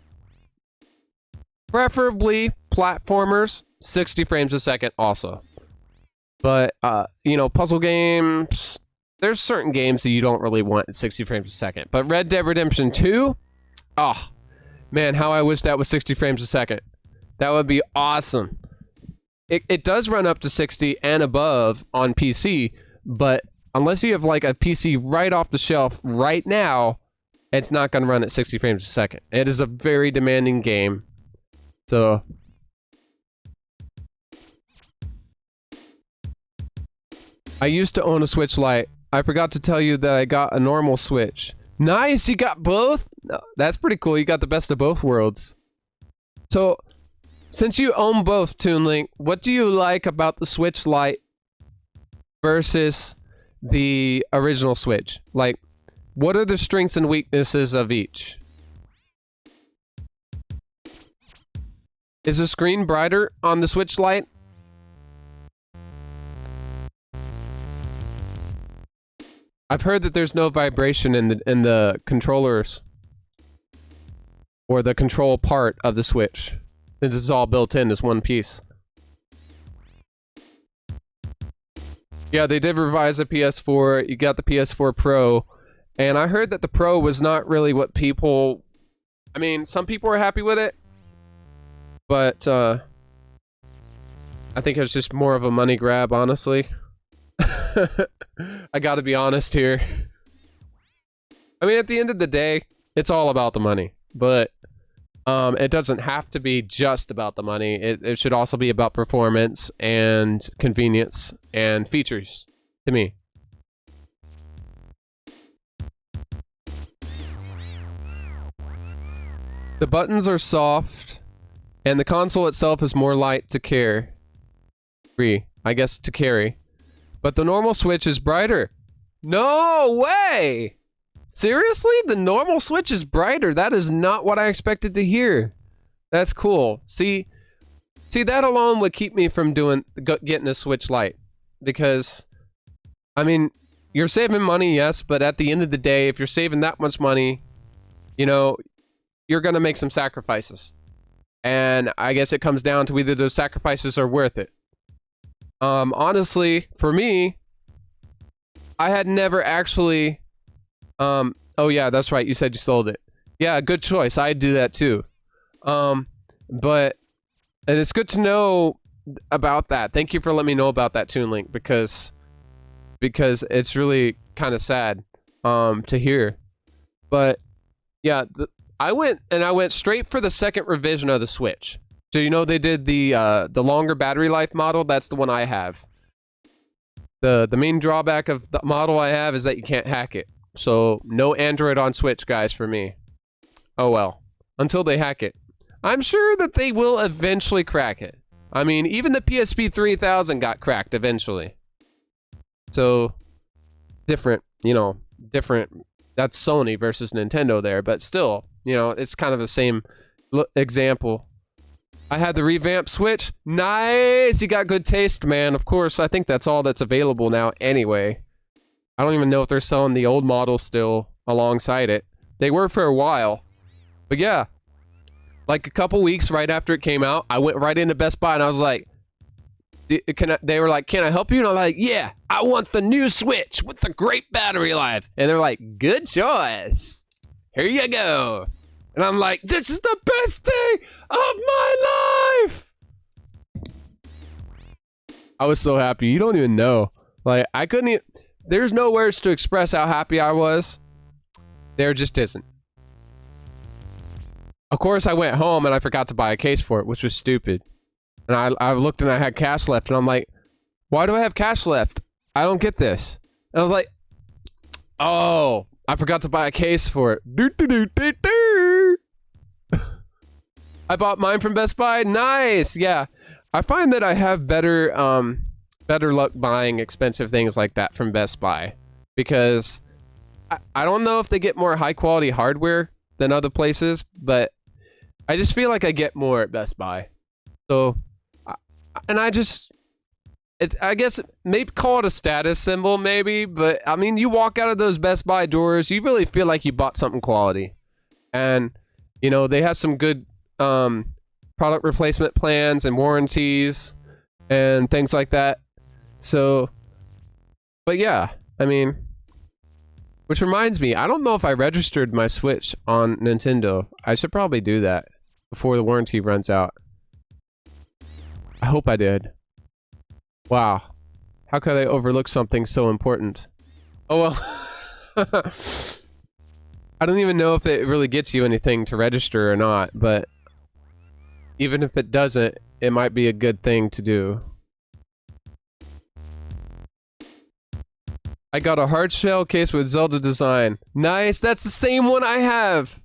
preferably platformers, 60 frames a second also. But you know, puzzle games, there's certain games that you don't really want at 60 frames a second. But Red Dead Redemption 2, oh man, how I wish that was 60 frames a second. That would be awesome. It does run up to 60 and above on PC, but unless you have like a PC right off the shelf right now, it's not going to run at 60 frames a second. It is a very demanding game. So I used to own a Switch Lite. I forgot to tell you that I got a normal Switch. Nice, you got both? No, that's pretty cool. You got the best of both worlds. So, since you own both, ToonLink, what do you like about the Switch Lite versus the original Switch? Like, what are the strengths and weaknesses of each? Is the screen brighter on the Switch Lite? I've heard that there's no vibration in the controllers or the control part of the Switch. This is all built in as one piece. Yeah, they did revise the PS4. You got the PS4 Pro, and I heard that the Pro was not really what people... I mean, some people were happy with it, but I think it was just more of a money grab, honestly. I gotta be honest here. I mean, at the end of the day, it's all about the money, but it doesn't have to be just about the money. It should also be about performance and convenience and features, to me. The buttons are soft, and the console itself is more light to carry. I guess to carry. But the normal Switch is brighter. No way! Seriously? The normal Switch is brighter? That is not what I expected to hear. That's cool. See, that alone would keep me from getting a Switch Lite. Because, I mean, you're saving money, yes, but at the end of the day, if you're saving that much money, you know, you're gonna make some sacrifices. And I guess it comes down to whether those sacrifices are worth it. Honestly, for me, I had never actually, oh yeah, that's right, you said you sold it. Yeah, good choice, I'd do that too. But, and it's good to know about that. Thank you for letting me know about that, ToonLink, because it's really kind of sad, to hear. But, yeah, I went straight for the second revision of the Switch. So you know they did the longer battery life model? That's the one I have. The main drawback of the model I have is that you can't hack it. So no Android on Switch, guys, for me. Oh well. Until they hack it. I'm sure that they will eventually crack it. I mean, even the PSP 3000 got cracked eventually. So, different, you know, different. That's Sony versus Nintendo there, but still, you know, it's kind of the same example. I had the revamped Switch. Nice! You got good taste, man. Of course, I think that's all that's available now anyway. I don't even know if they're selling the old model still alongside it. They were for a while. But yeah, like a couple weeks right after it came out, I went right into Best Buy and I was like, They were like, can I help you? And I'm like, yeah, I want the new Switch with the great battery life. And they're like, good choice. Here you go. And I'm like, this is the best day of my life. I was so happy. You don't even know. Like, I couldn't even, there's no words to express how happy I was. There just isn't. Of course, I went home and I forgot to buy a case for it, which was stupid. And I looked and I had cash left, and I'm like, why do I have cash left? I don't get this. And I was like, oh, I forgot to buy a case for it. I bought mine from Best Buy. Nice. Yeah. I find that I have better luck buying expensive things like that from Best Buy, because I don't know if they get more high quality hardware than other places, but I just feel like I get more at Best Buy. So, and I guess maybe call it a status symbol maybe, but I mean, you walk out of those Best Buy doors, you really feel like you bought something quality. And, you know, they have some good product replacement plans and warranties and things like that. So, but yeah, I mean, which reminds me, I don't know if I registered my Switch on Nintendo. I should probably do that before the warranty runs out. I hope I did. Wow. How could I overlook something so important? Oh well. I don't even know if it really gets you anything to register or not, but even if it doesn't, it might be a good thing to do. I got a hard shell case with Zelda design. Nice, that's the same one I have.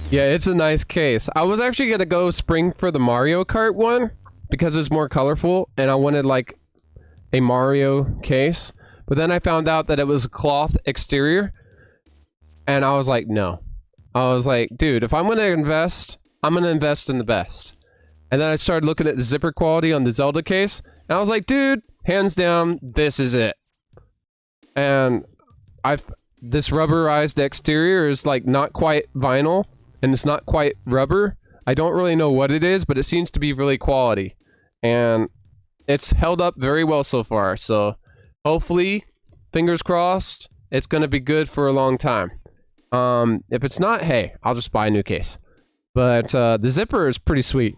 Yeah, it's a nice case. I was actually gonna go spring for the Mario Kart one because it's more colorful and I wanted like a Mario case. But then I found out that it was a cloth exterior and I was like, no. I was like, dude, if I'm gonna invest, I'm gonna invest in the best. And then I started looking at the zipper quality on the Zelda case and I was like, dude, hands down, this is it. And this rubberized exterior is like not quite vinyl. And it's not quite rubber. I don't really know what it is, but it seems to be really quality. And it's held up very well so far. So hopefully, fingers crossed, it's going to be good for a long time. If it's not, hey, I'll just buy a new case. But the zipper is pretty sweet.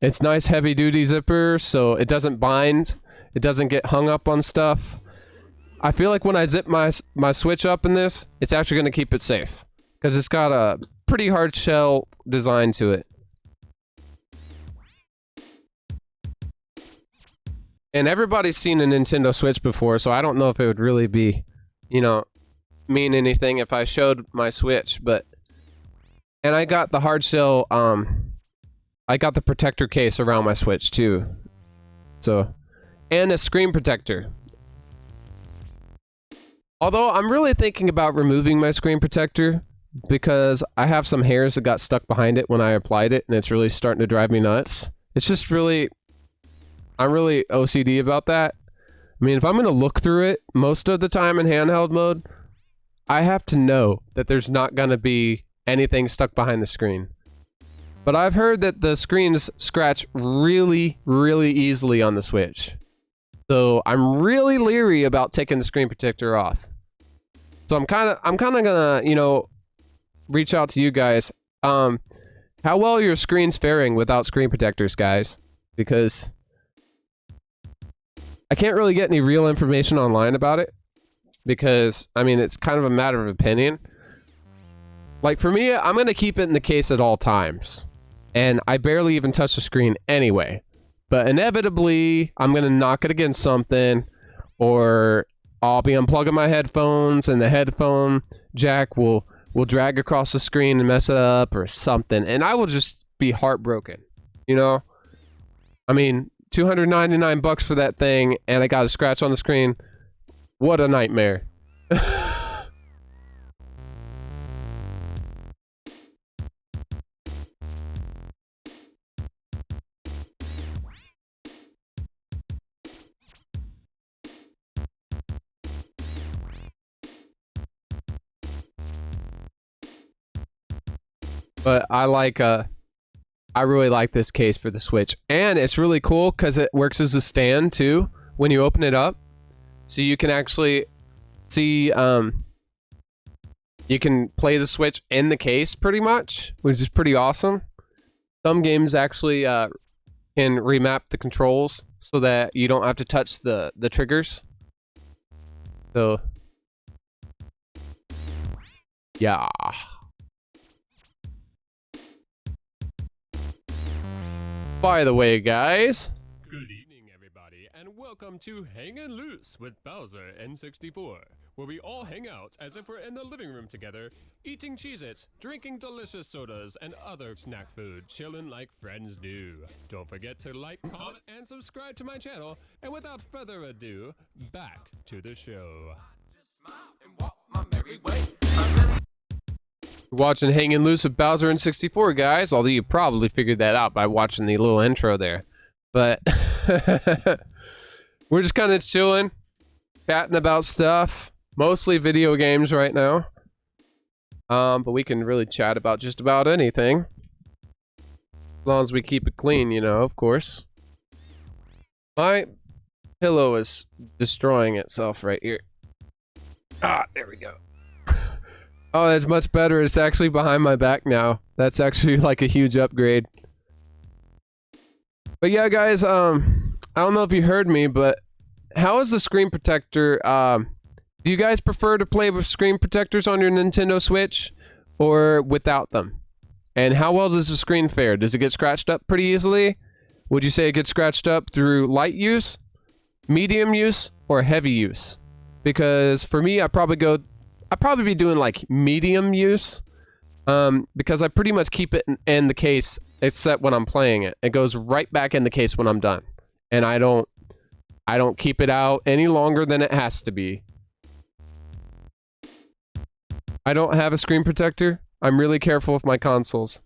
It's nice heavy duty zipper, so it doesn't bind. It doesn't get hung up on stuff. I feel like when I zip my Switch up in this, it's actually going to keep it safe. Because it's got a pretty hard shell design to it. And everybody's seen a Nintendo Switch before, so I don't know if it would really be, you know, mean anything if I showed my Switch, but... And I got the hard shell, I got the protector case around my Switch, too. So... And a screen protector. Although, I'm really thinking about removing my screen protector, because I have some hairs that got stuck behind it when I applied it, and it's really starting to drive me nuts. It's just really... I'm really OCD about that. I mean, if I'm going to look through it most of the time in handheld mode, I have to know that there's not going to be anything stuck behind the screen. But I've heard that the screens scratch really, really easily on the Switch. So I'm really leery about taking the screen protector off. So I'm kind of gonna, you know, reach out to you guys. How well are your screens faring without screen protectors, guys? Because I can't really get any real information online about it. Because, I mean, it's kind of a matter of opinion. Like, for me, I'm going to keep it in the case at all times. And I barely even touch the screen anyway. But inevitably, I'm going to knock it against something. Or I'll be unplugging my headphones and the headphone jack will drag across the screen and mess it up or something, and I will just be heartbroken, you know? I mean, $299 for that thing, and I got a scratch on the screen. What a nightmare. But I really like this case for the Switch. And it's really cool because it works as a stand too when you open it up. So you can actually see, you can play the Switch in the case pretty much, which is pretty awesome. Some games actually can remap the controls so that you don't have to touch the triggers. So, yeah. By the way, guys. Good evening, everybody, and welcome to Hangin' Loose with BowserN64, where we all hang out as if we're in the living room together, eating Cheez-Its, drinking delicious sodas, and other snack food, chilling like friends do. Don't forget to like, comment, and subscribe to my channel, and without further ado, back to the show. And walk my merry way. Watching Hangin' Loose with BowserN64, guys, although you probably figured that out by watching the little intro there. But we're just kind of chilling, chatting about stuff, mostly video games right now. But we can really chat about just about anything. As long as we keep it clean, you know, of course. My pillow is destroying itself right here. Ah, there we go. Oh, that's much better. It's actually behind my back now. That's actually like a huge upgrade. But yeah, guys, I don't know if you heard me, but how is the screen protector? Do you guys prefer to play with screen protectors on your Nintendo Switch or without them? And how well does the screen fare? Does it get scratched up pretty easily? Would you say it gets scratched up through light use, medium use, or heavy use? Because for me, I'd probably be doing like medium use, because I pretty much keep it in the case except when I'm playing it. It goes right back in the case when I'm done, and I don't keep it out any longer than it has to be. I don't have a screen protector. I'm really careful with my consoles.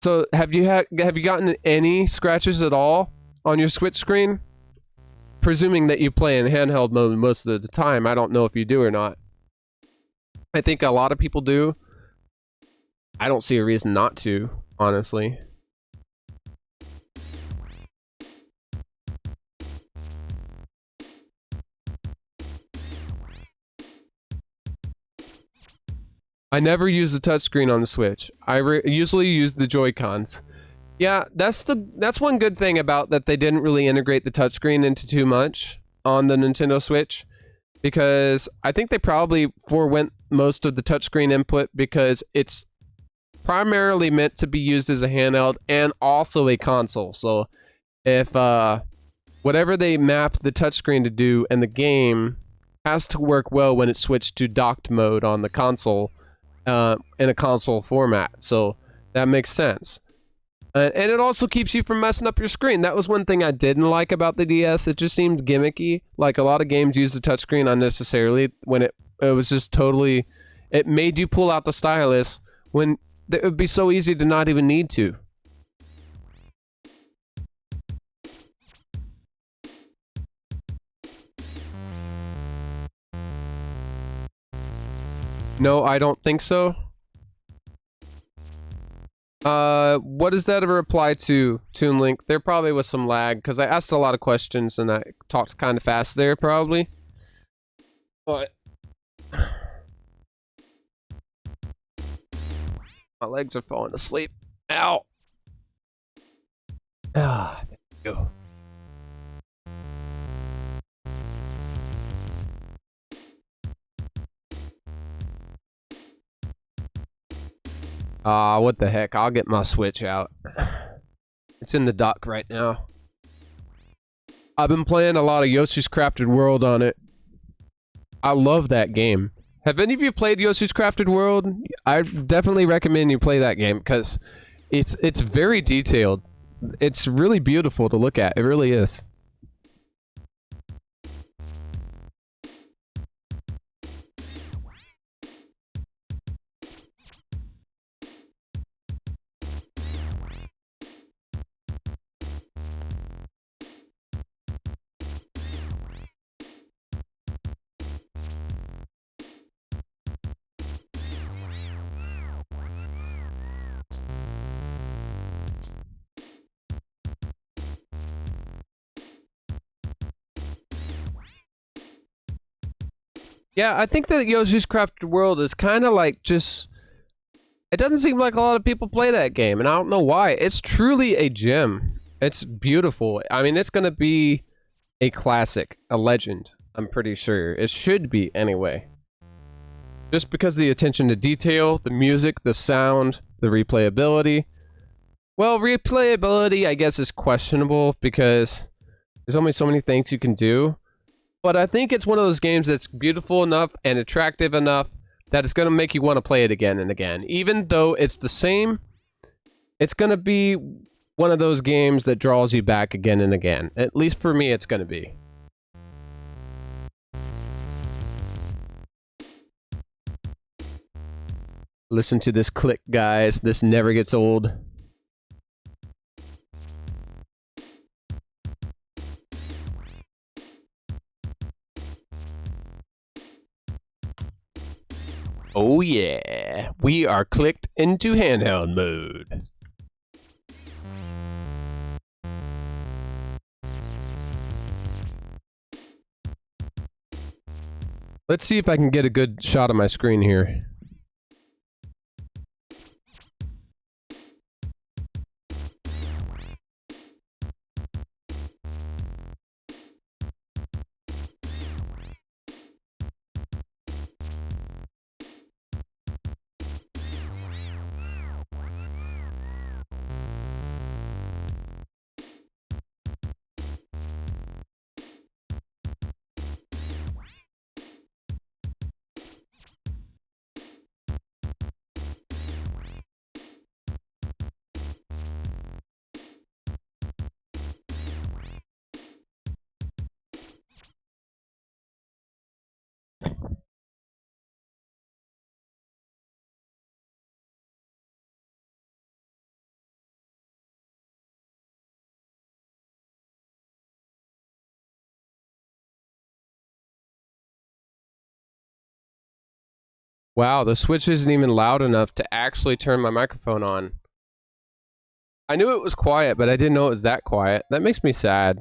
So have you gotten any scratches at all on your Switch screen? Presuming that you play in handheld mode most of the time. I don't know if you do or not. I think a lot of people do. I don't see a reason not to, honestly. I never use the touchscreen on the Switch. I usually use the Joy-Cons. Yeah, that's one good thing about that they didn't really integrate the touchscreen into too much on the Nintendo Switch, because I think they probably forewent most of the touchscreen input because it's primarily meant to be used as a handheld and also a console. So if whatever they map the touchscreen to do in the game has to work well when it's switched to docked mode on the console, in a console format. So that makes sense. And it also keeps you from messing up your screen. That was one thing I didn't like about the DS. It just seemed gimmicky. Like a lot of games use the touchscreen unnecessarily when it was just totally... It made you pull out the stylus when it would be so easy to not even need to. No, I don't think so. What does that ever apply to, Toon Link? There probably was some lag, because I asked a lot of questions and I talked kind of fast there, probably. But... my legs are falling asleep. Ow! Ah, there we go. What the heck? I'll get my Switch out. It's in the dock right now. I've been playing a lot of Yoshi's Crafted World on it. I love that game. Have any of you played Yoshi's Crafted World? I definitely recommend you play that game because it's very detailed. It's really beautiful to look at. It really is. Yeah, I think that Yoshi's Crafted World is kind of like just... It doesn't seem like a lot of people play that game, and I don't know why. It's truly a gem. It's beautiful. I mean, it's going to be a classic, a legend, I'm pretty sure. It should be, anyway. Just because of the attention to detail, the music, the sound, the replayability. Well, replayability, I guess, is questionable because there's only so many things you can do. But I think it's one of those games that's beautiful enough and attractive enough that it's going to make you want to play it again and again. Even though it's the same, it's going to be one of those games that draws you back again and again. At least for me, it's going to be. Listen to this click, guys. This never gets old. Oh yeah, we are clicked into handheld mode. Let's see if I can get a good shot of my screen here. Wow, the switch isn't even loud enough to actually turn my microphone on. I knew it was quiet, but I didn't know it was that quiet. That makes me sad.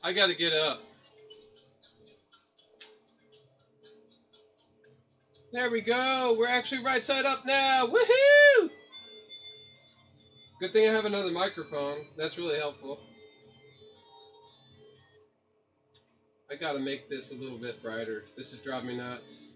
I gotta get up. There we go. We're actually right side up now. Woohoo! Good thing I have another microphone. That's really helpful. I gotta make this a little bit brighter. This is driving me nuts.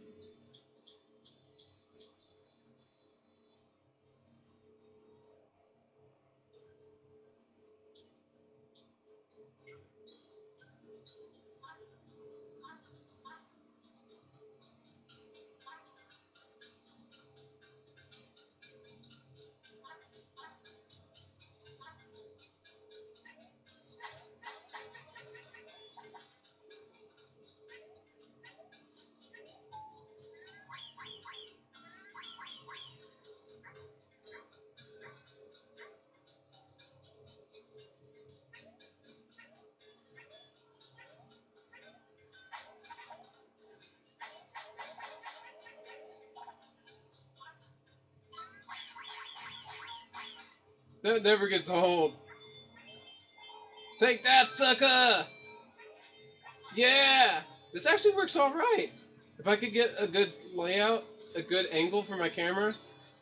That never gets old. Take that, sucker! Yeah! This actually works alright. If I could get a good layout, a good angle for my camera,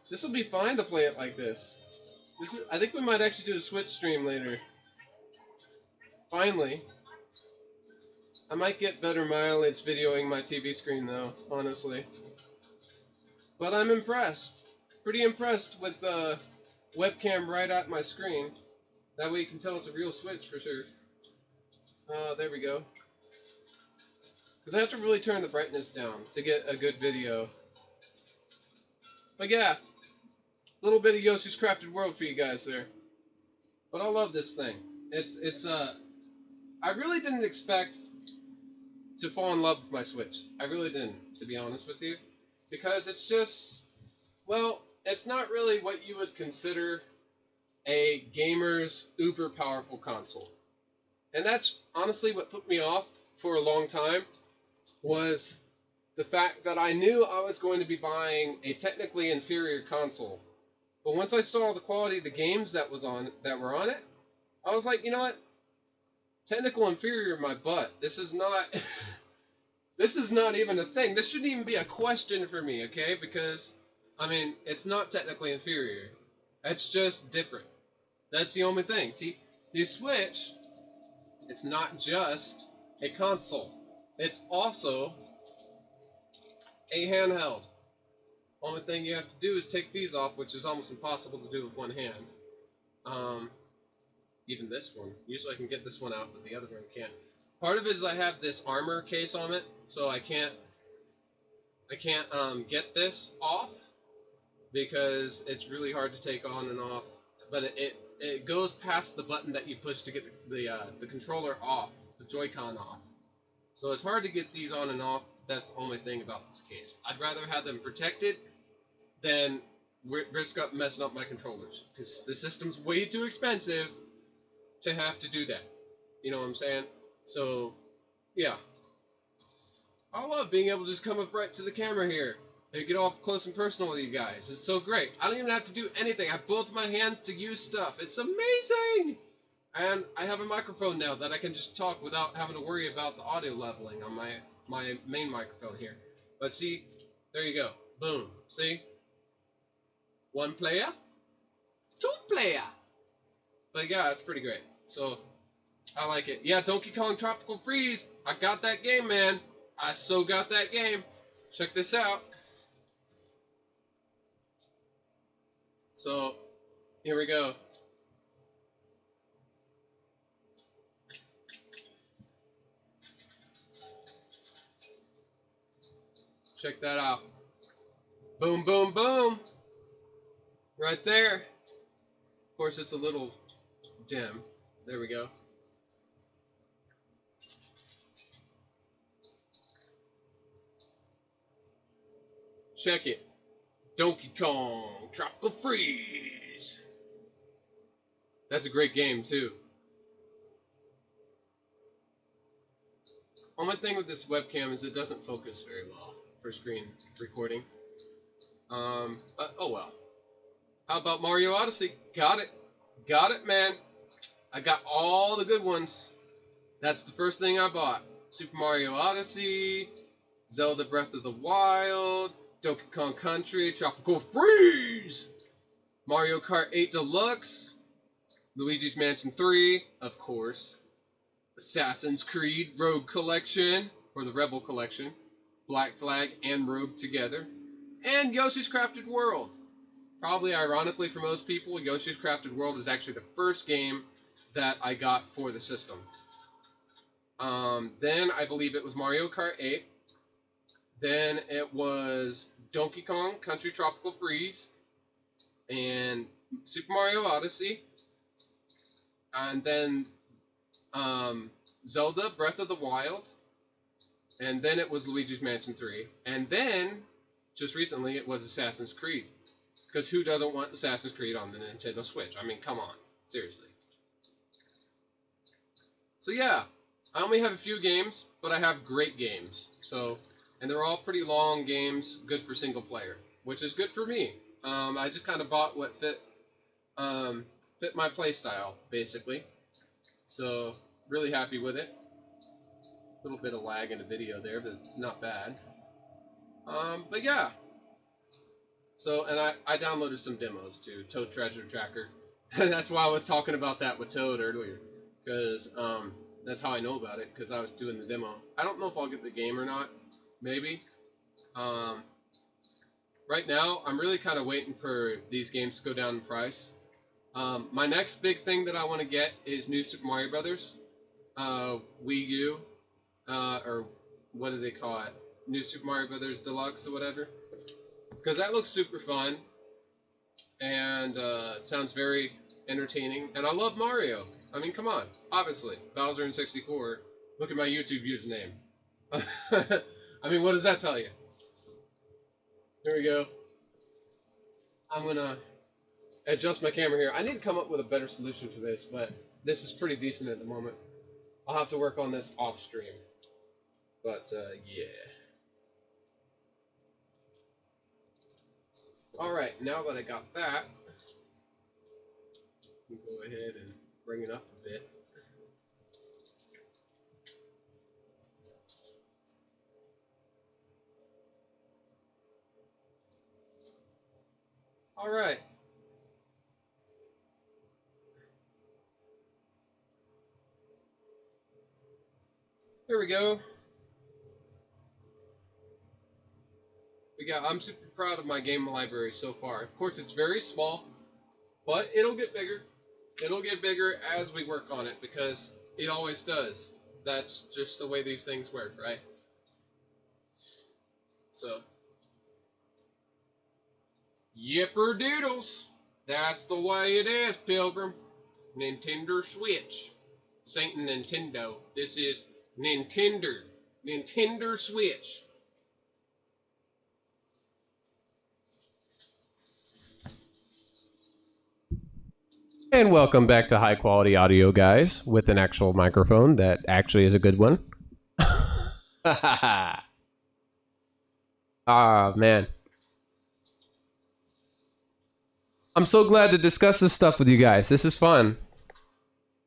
this will be fine to play it like this. I think we might actually do a Switch stream later. Finally. I might get better mileage videoing my TV screen though, honestly. But I'm impressed. Pretty impressed with the webcam right at my screen. That way you can tell it's a real Switch for sure. There we go. Because I have to really turn the brightness down to get a good video. But yeah, a little bit of Yoshi's Crafted World for you guys there. But I love this thing. I really didn't expect to fall in love with my Switch. I really didn't, to be honest with you. Because it's just, well, it's not really what you would consider a gamer's uber powerful console. And that's honestly what put me off for a long time, was the fact that I knew I was going to be buying a technically inferior console. But once I saw the quality of the games that were on it, I was like, you know what? Technical inferior my butt. This is not this is not even a thing. This shouldn't even be a question for me, okay? Because I mean, it's not technically inferior. It's just different. That's the only thing. See, the Switch, it's not just a console. It's also a handheld. Only thing you have to do is take these off, which is almost impossible to do with one hand. Even this one. Usually I can get this one out, but the other one can't. Part of it is I have this armor case on it, so I can't get this off because it's really hard to take on and off. But it goes past the button that you push to get the controller off, the Joy-Con off. So it's hard to get these on and off. That's the only thing about this case. I'd rather have them protected than risk up messing up my controllers, because the system's way too expensive to have to do that. You know what I'm saying? So, yeah. I love being able to just come up right to the camera here and get all close and personal with you guys. It's so great. I don't even have to do anything. I have both my hands to use stuff. It's amazing! And I have a microphone now that I can just talk without having to worry about the audio leveling on my main microphone here. But see, there you go. Boom. See? One player, two player. But yeah, it's pretty great. So, I like it. Yeah, Donkey Kong Tropical Freeze. I got that game, man. I so got that game. Check this out. So, here we go. Check that out. Boom, boom, boom. Right there. Of course, it's a little dim. There we go. Check it. Donkey Kong Tropical Freeze. That's a great game, too. Only thing with this webcam is it doesn't focus very well for screen recording. Oh well. How about Mario Odyssey? Got it. Got it, man. I got all the good ones. That's the first thing I bought. Super Mario Odyssey, Zelda Breath of the Wild, Donkey Kong Country, Tropical Freeze, Mario Kart 8 Deluxe, Luigi's Mansion 3, of course, Assassin's Creed Rogue Collection, or the Rebel Collection, Black Flag and Rogue together, and Yoshi's Crafted World. Probably ironically for most people, Yoshi's Crafted World is actually the first game that I got for the system. Then I believe it was Mario Kart 8. Then it was Donkey Kong Country Tropical Freeze and Super Mario Odyssey. And then Zelda Breath of the Wild. And then it was Luigi's Mansion 3. And then, just recently, it was Assassin's Creed. Because who doesn't want Assassin's Creed on the Nintendo Switch? I mean, come on. Seriously. So yeah, I only have a few games, but I have great games. So, and they're all pretty long games, good for single player, which is good for me. I just kind of bought what fit fit my playstyle, basically. So, really happy with it. A little bit of lag in the video there, but not bad. But yeah. So, and I downloaded some demos too, Toad Treasure Tracker. That's why I was talking about that with Toad earlier, because that's how I know about it, because I was doing the demo. I don't know if I'll get the game or not, maybe. Right now, I'm really kind of waiting for these games to go down in price. My next big thing that I want to get is New Super Mario Brothers, Wii U, or what do they call it? New Super Mario Brothers Deluxe or whatever. Because that looks super fun, and sounds very entertaining, and I love Mario. I mean, come on, obviously, BowserN64. Look at my YouTube username. I mean, what does that tell you? Here we go. I'm gonna adjust my camera here. I need to come up with a better solution for this, but this is pretty decent at the moment. I'll have to work on this off stream. But yeah. Alright, now that I got that, we'll go ahead and bring it up a bit. Alright. There we go. I'm super proud of my game library so far. Of course, it's very small, but it'll get bigger. It'll get bigger as we work on it, because it always does. That's just the way these things work, right? So, yipper doodles. That's the way it is, Pilgrim. Nintendo Switch. Saint Nintendo. This is Nintendo. Nintendo Switch. And welcome back to high quality audio, guys, with an actual microphone that actually is a good one. Ah, man. I'm so glad to discuss this stuff with you guys. This is fun.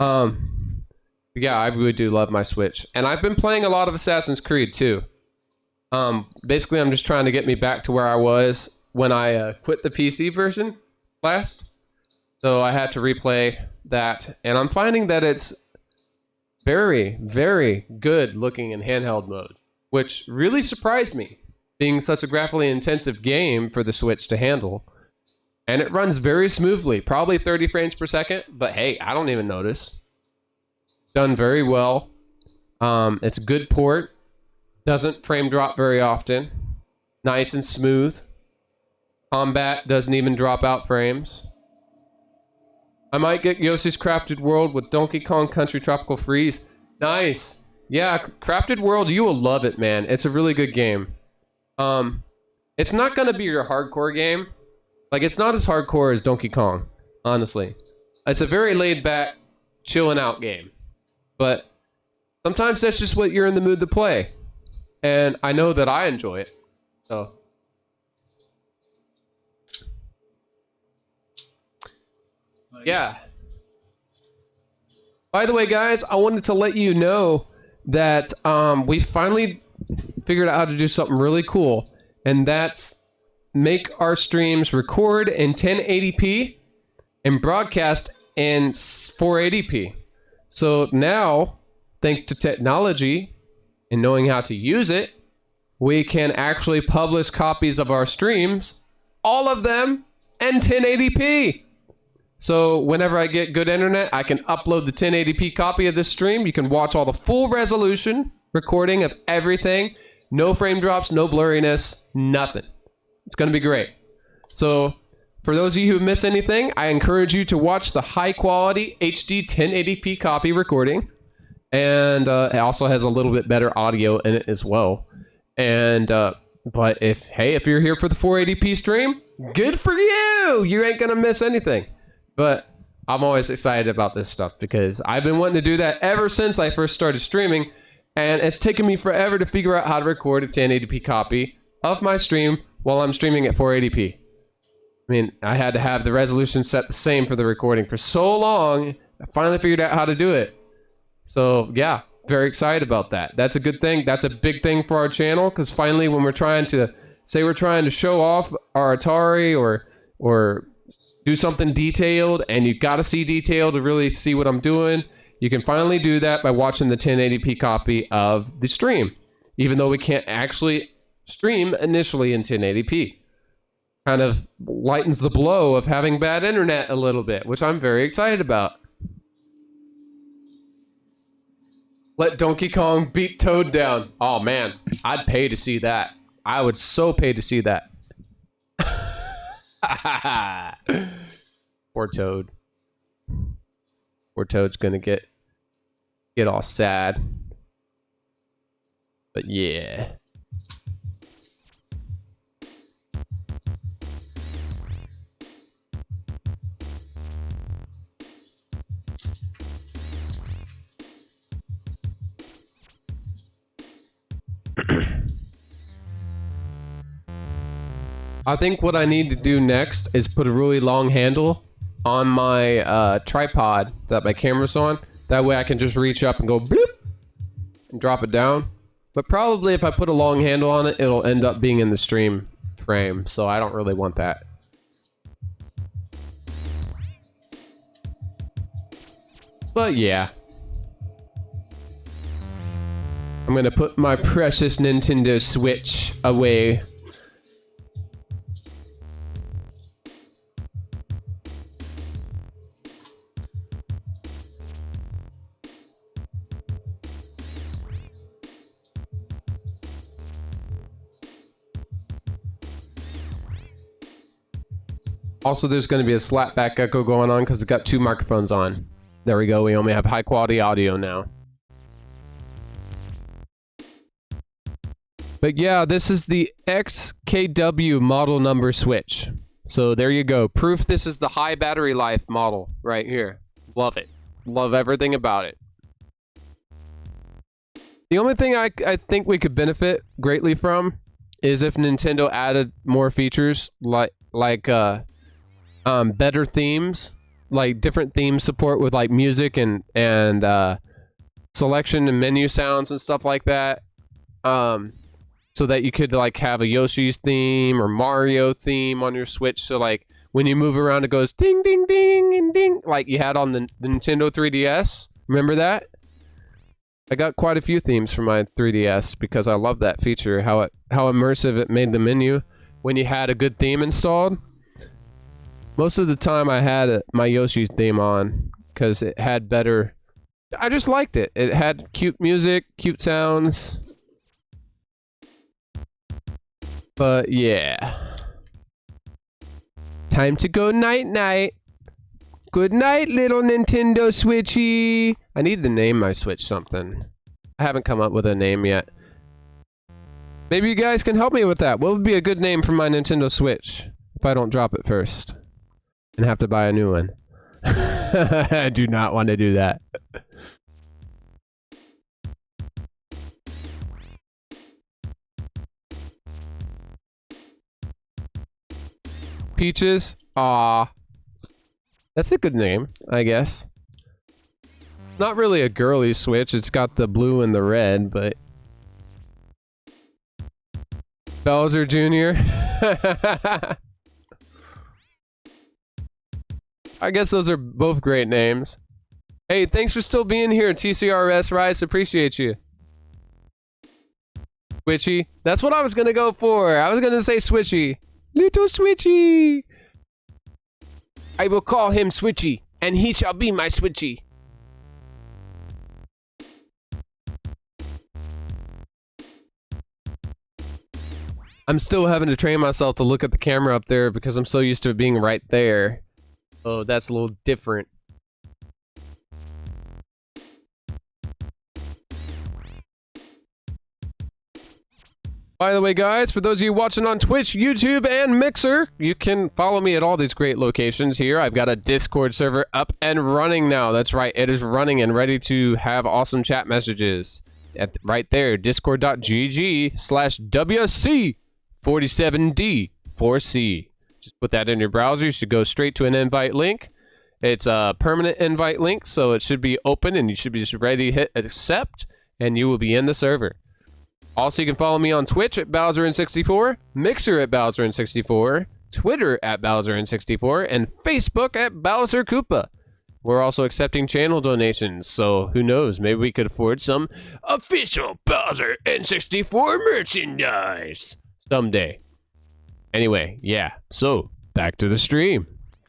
Yeah, I really do love my Switch. And I've been playing a lot of Assassin's Creed, too. Basically, I'm just trying to get me back to where I was when I quit the PC version last. So I had to replay that, and I'm finding that it's very, very good looking in handheld mode, which really surprised me, being such a graphically intensive game for the Switch to handle. And it runs very smoothly, probably 30 frames per second, but hey, I don't even notice. It's done very well. It's a good port, doesn't frame drop very often, nice and smooth. Combat doesn't even drop out frames. I might get Yoshi's Crafted World with Donkey Kong Country Tropical Freeze. Nice. Yeah, Crafted World, you will love it, man. It's a really good game. It's not going to be your hardcore game. Like, it's not as hardcore as Donkey Kong, honestly. It's a very laid-back, chilling-out game. But sometimes that's just what you're in the mood to play. And I know that I enjoy it. So... yeah. By the way, guys, I wanted to let you know that we finally figured out how to do something really cool, and that's make our streams record in 1080p and broadcast in 480p. So now, thanks to technology and knowing how to use it, we can actually publish copies of our streams, all of them, in 1080p. So whenever I get good internet, I can upload the 1080p copy of this stream. You can watch all the full resolution recording of everything. No frame drops, no blurriness, nothing. It's going to be great. So for those of you who miss anything, I encourage you to watch the high quality HD 1080p copy recording. And it also has a little bit better audio in it as well. And but if you're here for the 480p stream, good for you. You ain't going to miss anything. But I'm always excited about this stuff because I've been wanting to do that ever since I first started streaming, and it's taken me forever to figure out how to record a 1080p copy of my stream while I'm streaming at 480p. I mean, I had to have the resolution set the same for the recording for so long. I finally figured out how to do it. So yeah, very excited about that. That's a good thing. That's a big thing for our channel, because finally when we're trying to, say we're trying to show off our Atari or do something detailed, and you've got to see detail to really see what I'm doing, you can finally do that by watching the 1080p copy of the stream, even though we can't actually stream initially in 1080p. Kind of lightens the blow of having bad internet a little bit, which I'm very excited about. Let Donkey Kong beat Toad down. Oh man, I'd pay to see that. I would so pay to see that. Poor Toad. Poor Toad's gonna get all sad. But yeah. I think what I need to do next is put a really long handle on my tripod that my camera's on. That way I can just reach up and go bloop and drop it down. But probably if I put a long handle on it, it'll end up being in the stream frame. So I don't really want that. But yeah. I'm gonna put my precious Nintendo Switch away. Also, there's going to be a slapback echo going on because it's got two microphones on. There we go. We only have high quality audio now. But yeah, this is the XKW model number Switch. So there you go. Proof this is the high battery life model right here. Love it. Love everything about it. The only thing I think we could benefit greatly from is if Nintendo added more features like better themes, like different theme support with like music and selection and menu sounds and stuff like that. So that you could like have a Yoshi's theme or Mario theme on your Switch. So like when you move around, it goes ding, ding, ding, and ding, like you had on the Nintendo 3DS. Remember that? I got quite a few themes for my 3DS because I love that feature. How immersive it made the menu when you had a good theme installed. Most of the time I had my Yoshi's theme on because it had better... I just liked it. It had cute music, cute sounds. But yeah. Time to go night-night. Good night, little Nintendo Switchy. I need to name my Switch something. I haven't come up with a name yet. Maybe you guys can help me with that. What would be a good name for my Nintendo Switch if I don't drop it first and have to buy a new one? I do not want to do that. Peaches? Aw. That's a good name, I guess. Not really a girly Switch. It's got the blue and the red, but... Bowser Jr. I guess those are both great names. Hey, thanks for still being here, TCRS Rice. Appreciate you. Switchy. That's what I was gonna go for. I was gonna say Switchy. Little Switchy. I will call him Switchy, and he shall be my Switchy. I'm still having to train myself to look at the camera up there because I'm so used to it being right there. Oh, that's a little different. By the way, guys, for those of you watching on Twitch, YouTube, and Mixer, you can follow me at all these great locations here. I've got a Discord server up and running now. That's right, it is running and ready to have awesome chat messages. Right there, discord.gg/WC47D4C. Just put that in your browser. You should go straight to an invite link. It's a permanent invite link, so it should be open, and you should be just ready to hit accept, and you will be in the server. Also, you can follow me on Twitch at BowserN64, Mixer at BowserN64, Twitter at BowserN64, and Facebook at Bowser Koopa. We're also accepting channel donations, so who knows, maybe we could afford some official Bowser N64 merchandise someday. Anyway, yeah, so back to the stream.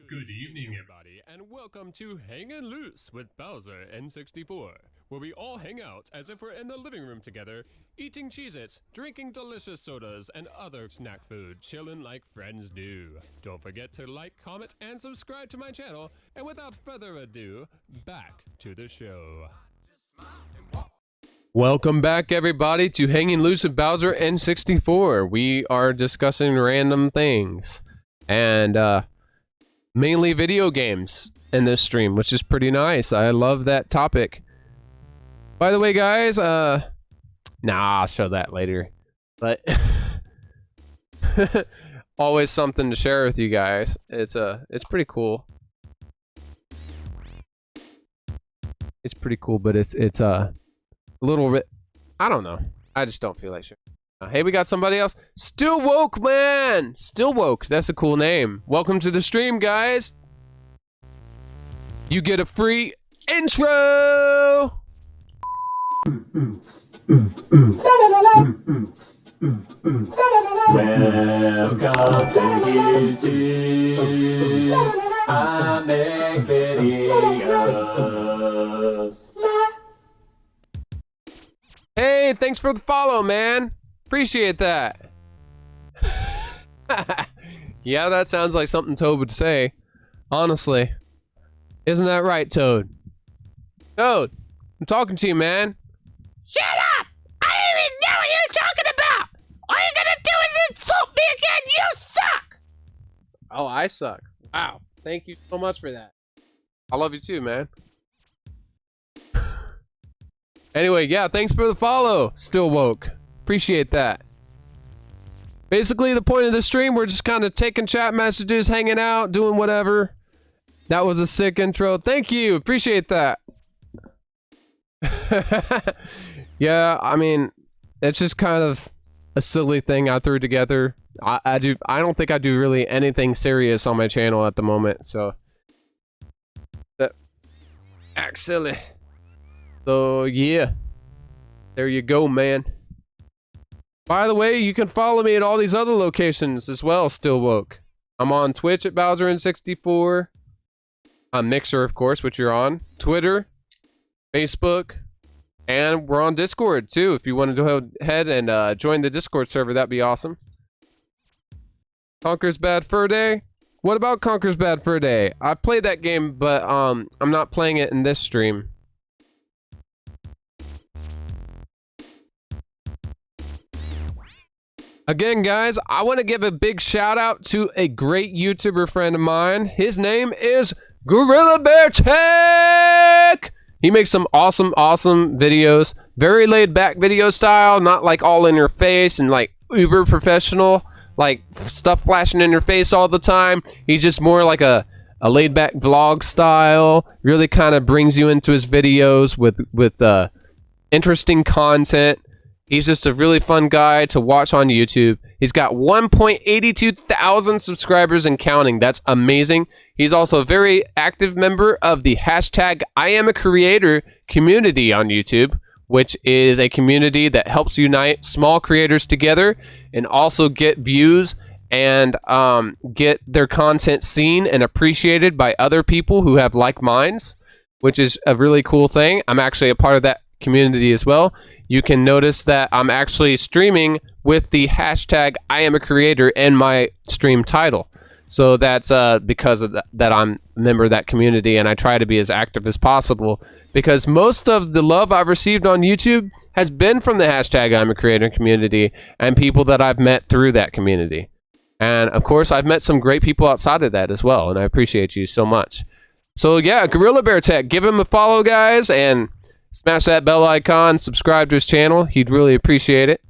Good evening, everybody, and welcome to Hangin' Loose with Bowser N64, where we all hang out as if we're in the living room together, eating Cheez-Its, drinking delicious sodas, and other snack food, chilling like friends do. Don't forget to like, comment, and subscribe to my channel, and without further ado, back to the show. Welcome back, everybody, to Hanging Loose with Bowser N64. We are discussing random things, and mainly video games in this stream, which is pretty nice. I love that topic. By the way, guys, nah, I'll show that later. But always something to share with you guys. It's pretty cool. It's pretty cool, but it's a little bit, I don't know. I just don't feel like sure. Hey, we got somebody else. Still Woke, man! Still Woke. That's a cool name. Welcome to the stream, guys. You get a free intro! Welcome to YouTube. I make videos. Hey, thanks for the follow, man. Appreciate that. Yeah, that sounds like something Toad would say. Honestly. Isn't that right, Toad? Toad, I'm talking to you, man. Shut up! I don't even know what you're talking about! All you're gonna do is insult me again! You suck! Oh, I suck. Wow. Thank you so much for that. I love you too, man. Anyway, yeah, thanks for the follow, Still Woke. Appreciate that. Basically, the point of the stream, we're just kind of taking chat messages, hanging out, doing whatever. That was a sick intro. Thank you. Appreciate that. Yeah, I mean, it's just kind of a silly thing I threw together. I don't think I do really anything serious on my channel at the moment, so that act silly. So yeah, there you go, man. By the way, you can follow me at all these other locations as well, Still Woke. I'm on Twitch at BowserN64. On Mixer, of course, which you're on. Twitter, Facebook, and we're on Discord too. If you want to go ahead and join the Discord server, that'd be awesome. Conker's Bad Fur Day. What about Conker's Bad Fur Day? I played that game, but I'm not playing it in this stream. Again, guys, I want to give a big shout out to a great YouTuber friend of mine. His name is Gorilla Bear Tech. He makes some awesome videos. Very laid back video style, not like all in your face and like uber professional, like stuff flashing in your face all the time. He's just more like a laid back vlog style. Really kind of brings you into his videos with interesting content. He's just a really fun guy to watch on YouTube. He's got 1.82 thousand subscribers and counting. That's amazing. He's also a very active member of the hashtag IAmACreator community on YouTube, which is a community that helps unite small creators together and also get views and get their content seen and appreciated by other people who have like minds, which is a really cool thing. I'm actually a part of that community as well. You can notice that I'm actually streaming with the hashtag IAmACreator in my stream title. So that's because of that I'm a member of that community, and I try to be as active as possible because most of the love I've received on YouTube has been from the hashtag IAmACreator community and people that I've met through that community. And of course, I've met some great people outside of that as well, and I appreciate you so much. So yeah, Gorilla Bear Tech, give him a follow, guys, and smash that bell icon, subscribe to his channel. He'd really appreciate it.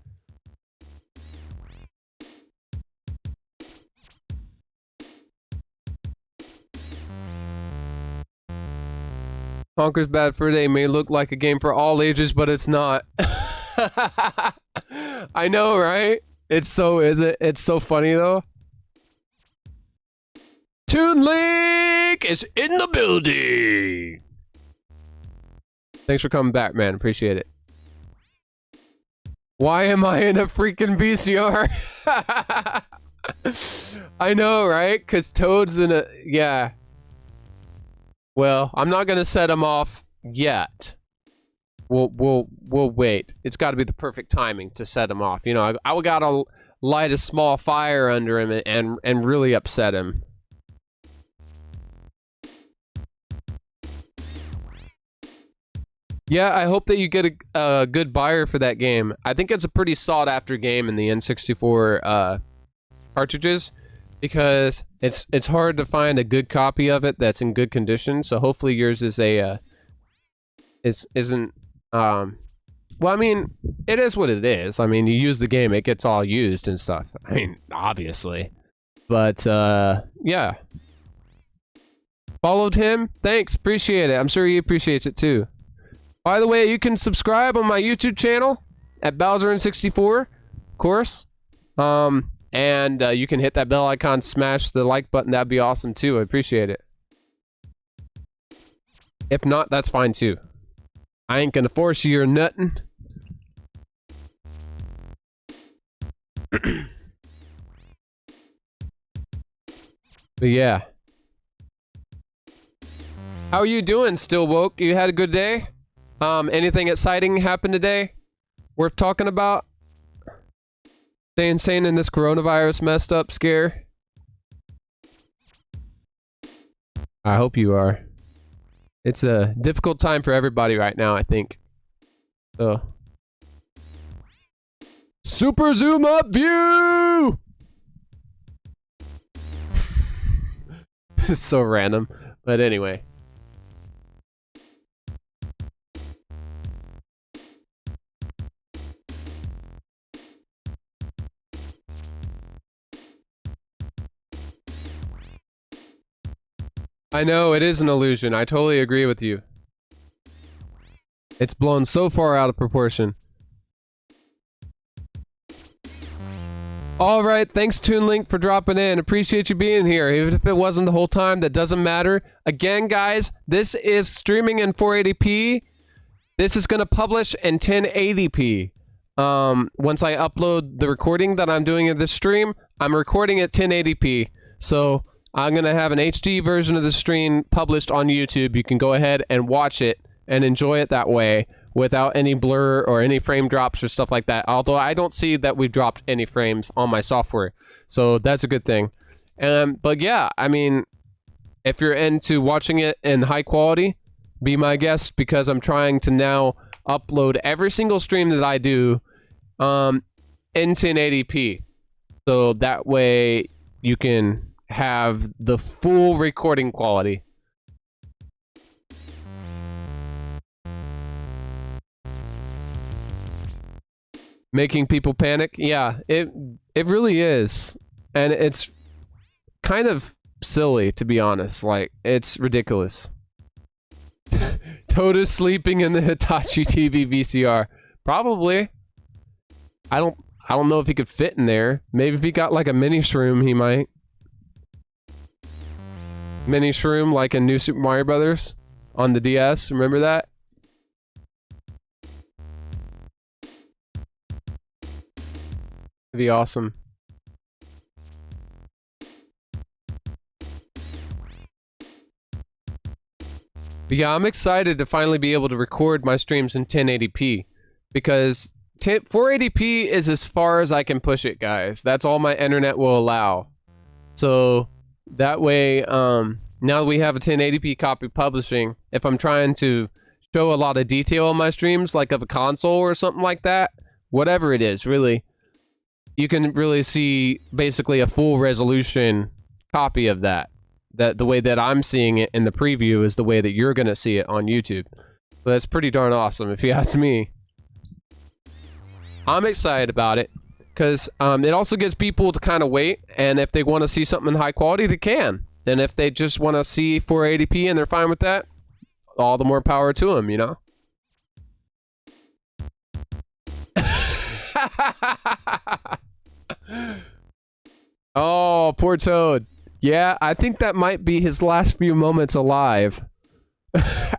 Conker's Bad Fur Day may look like a game for all ages, but it's not. I know, right? It's so funny though. Toon Link is in the building. Thanks for coming back, man. Appreciate it. Why am I in a freaking VCR? I know, right? Because Toad's in a... Yeah. Well, I'm not gonna set him off yet. We'll wait. It's got to be the perfect timing to set him off. You know, I gotta light a small fire under him and really upset him. Yeah, I hope that you get a good buyer for that game. I think it's a pretty sought-after game in the N64 cartridges, because it's hard to find a good copy of it that's in good condition. So hopefully yours is isn't. Well, I mean, it is what it is. I mean, you use the game, it gets all used and stuff. I mean, obviously, but yeah. Followed him. Thanks, appreciate it. I'm sure he appreciates it too. By the way, you can subscribe on my YouTube channel at BowserN64, of course. And you can hit that bell icon, smash the like button. That'd be awesome too. I appreciate it. If not, that's fine too. I ain't gonna force you or nothing. But yeah. How are you doing, Still Woke? You had a good day? Anything exciting happened today? Worth talking about? Staying sane in this coronavirus messed up scare? I hope you are. It's a difficult time for everybody right now, I think. So. Super zoom up view! It's so random. But anyway. I know, it is an illusion. I totally agree with you. It's blown so far out of proportion. Alright, thanks Toon Link for dropping in. Appreciate you being here. Even if it wasn't the whole time, that doesn't matter. Again, guys, this is streaming in 480p. This is going to publish in 1080p. Once I upload the recording that I'm doing of this stream, I'm recording at 1080p. So I'm going to have an HD version of the stream published on YouTube. You can go ahead and watch it and enjoy it that way without any blur or any frame drops or stuff like that. Although I don't see that we've dropped any frames on my software. So that's a good thing. But yeah, I mean, if you're into watching it in high quality, be my guest, because I'm trying to now upload every single stream that I do in 1080p. So that way you can have the full recording quality. Making people panic? Yeah, it really is. And it's kind of silly, to be honest. Like, it's ridiculous. Toad is sleeping in the Hitachi TV VCR. Probably. I don't know if he could fit in there. Maybe if he got like a mini shroom, he might. Mini shroom like in New Super Mario Brothers on the DS. Remember that? That'd be awesome. But yeah, I'm excited to finally be able to record my streams in 1080p, because 480p is as far as I can push it, guys. That's all my internet will allow. So that way, now that we have a 1080p copy publishing, if I'm trying to show a lot of detail on my streams, like of a console or something like that, whatever it is, really, you can really see basically a full resolution copy of that. That the way that I'm seeing it in the preview is the way that you're gonna see it on YouTube. So that's pretty darn awesome, if you ask me. I'm excited about it, because it also gives people to kind of wait, and if they want to see something in high quality, they can. And if they just want to see 480p and they're fine with that, all the more power to him, you know? Oh, poor Toad. Yeah, I think that might be his last few moments alive.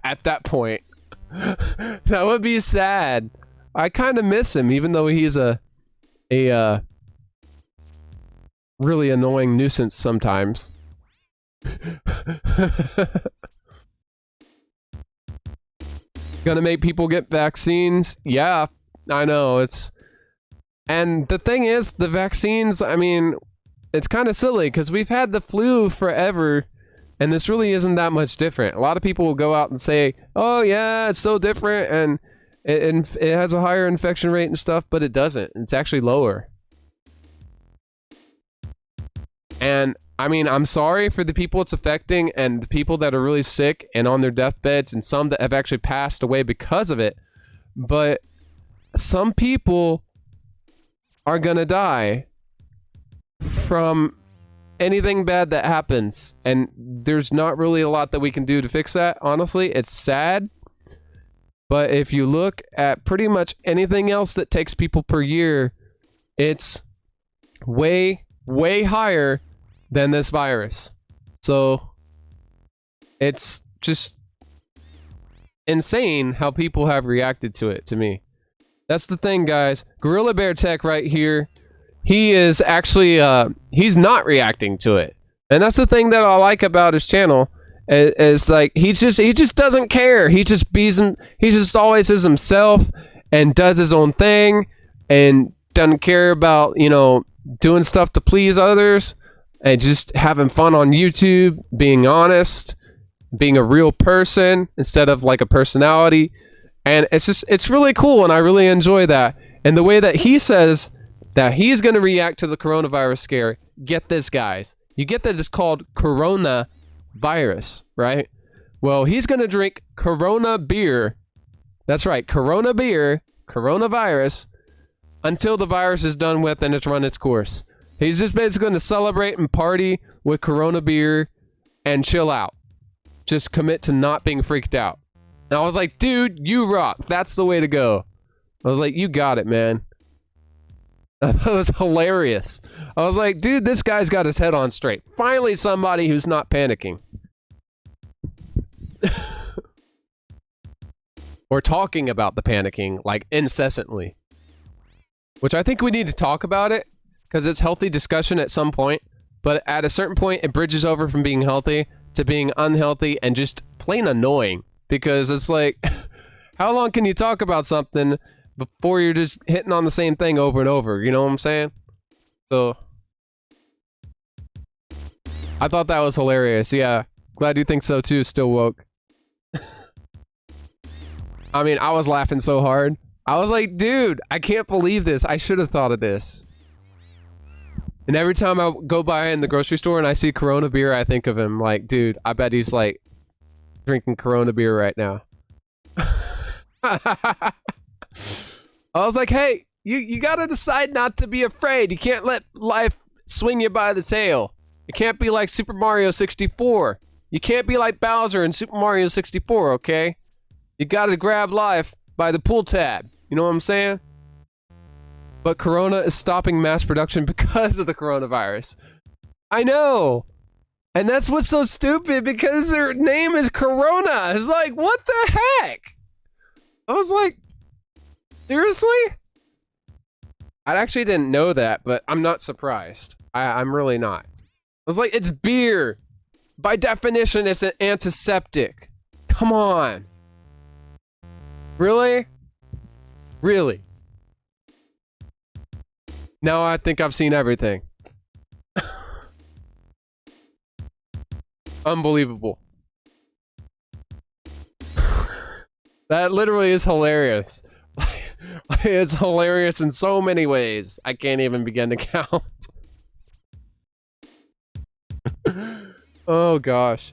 At that point. That would be sad. I kind of miss him, even though he's a really annoying nuisance sometimes. Gonna make people get vaccines? Yeah, I know, it's... And the thing is, the vaccines, I mean, it's kind of silly, because we've had the flu forever, and this really isn't that much different. A lot of people will go out and say, oh yeah, it's so different, and it has a higher infection rate and stuff, but it doesn't. It's actually lower. And I mean, I'm sorry for the people it's affecting and the people that are really sick and on their deathbeds and some that have actually passed away because of it. But some people are gonna die from anything bad that happens. And there's not really a lot that we can do to fix that, honestly. It's sad. But if you look at pretty much anything else that takes people per year, it's way, way higher than this virus. So it's just insane how people have reacted to it, to me. That's the thing, guys. Gorilla Bear Tech right here, he is actually he's not reacting to it. And that's the thing that I like about his channel, is like he just doesn't care. He just always is himself and does his own thing and doesn't care about, you know, doing stuff to please others. And just having fun on YouTube, being honest, being a real person instead of like a personality. And it's really cool, and I really enjoy that. And the way that he says that he's going to react to the coronavirus scare, get this, guys. You get that it's called coronavirus, right? Well, he's going to drink Corona beer. That's right, Corona beer, coronavirus, until the virus is done with and it's run its course. He's just basically going to celebrate and party with Corona beer and chill out. Just commit to not being freaked out. And I was like, dude, you rock. That's the way to go. I was like, you got it, man. That was hilarious. I was like, dude, this guy's got his head on straight. Finally, somebody who's not panicking. Or talking about the panicking, like, incessantly. Which I think we need to talk about it. Because it's healthy discussion at some point, but at a certain point, it bridges over from being healthy to being unhealthy and just plain annoying. Because it's like, how long can you talk about something before you're just hitting on the same thing over and over? You know what I'm saying? So, I thought that was hilarious. Yeah, glad you think so too, Still Woke. I mean, I was laughing so hard. I was like, dude, I can't believe this. I should have thought of this. And every time I go by in the grocery store and I see Corona beer, I think of him. Like, dude, I bet he's like drinking Corona beer right now. I was like, hey, you gotta decide not to be afraid. You can't let life swing you by the tail. You can't be like Super Mario 64. You can't be like Bowser in Super Mario 64, okay? You gotta grab life by the pull tab. You know what I'm saying? But Corona is stopping mass production because of the coronavirus. I know! And that's what's so stupid, because their name is Corona! It's like, what the heck? I was like, seriously? I actually didn't know that, but I'm not surprised. I'm really not. I was like, it's beer! By definition, it's an antiseptic. Come on. Really? Really? Now I think I've seen everything. Unbelievable. That literally is hilarious. It's hilarious in so many ways. I can't even begin to count. Oh gosh.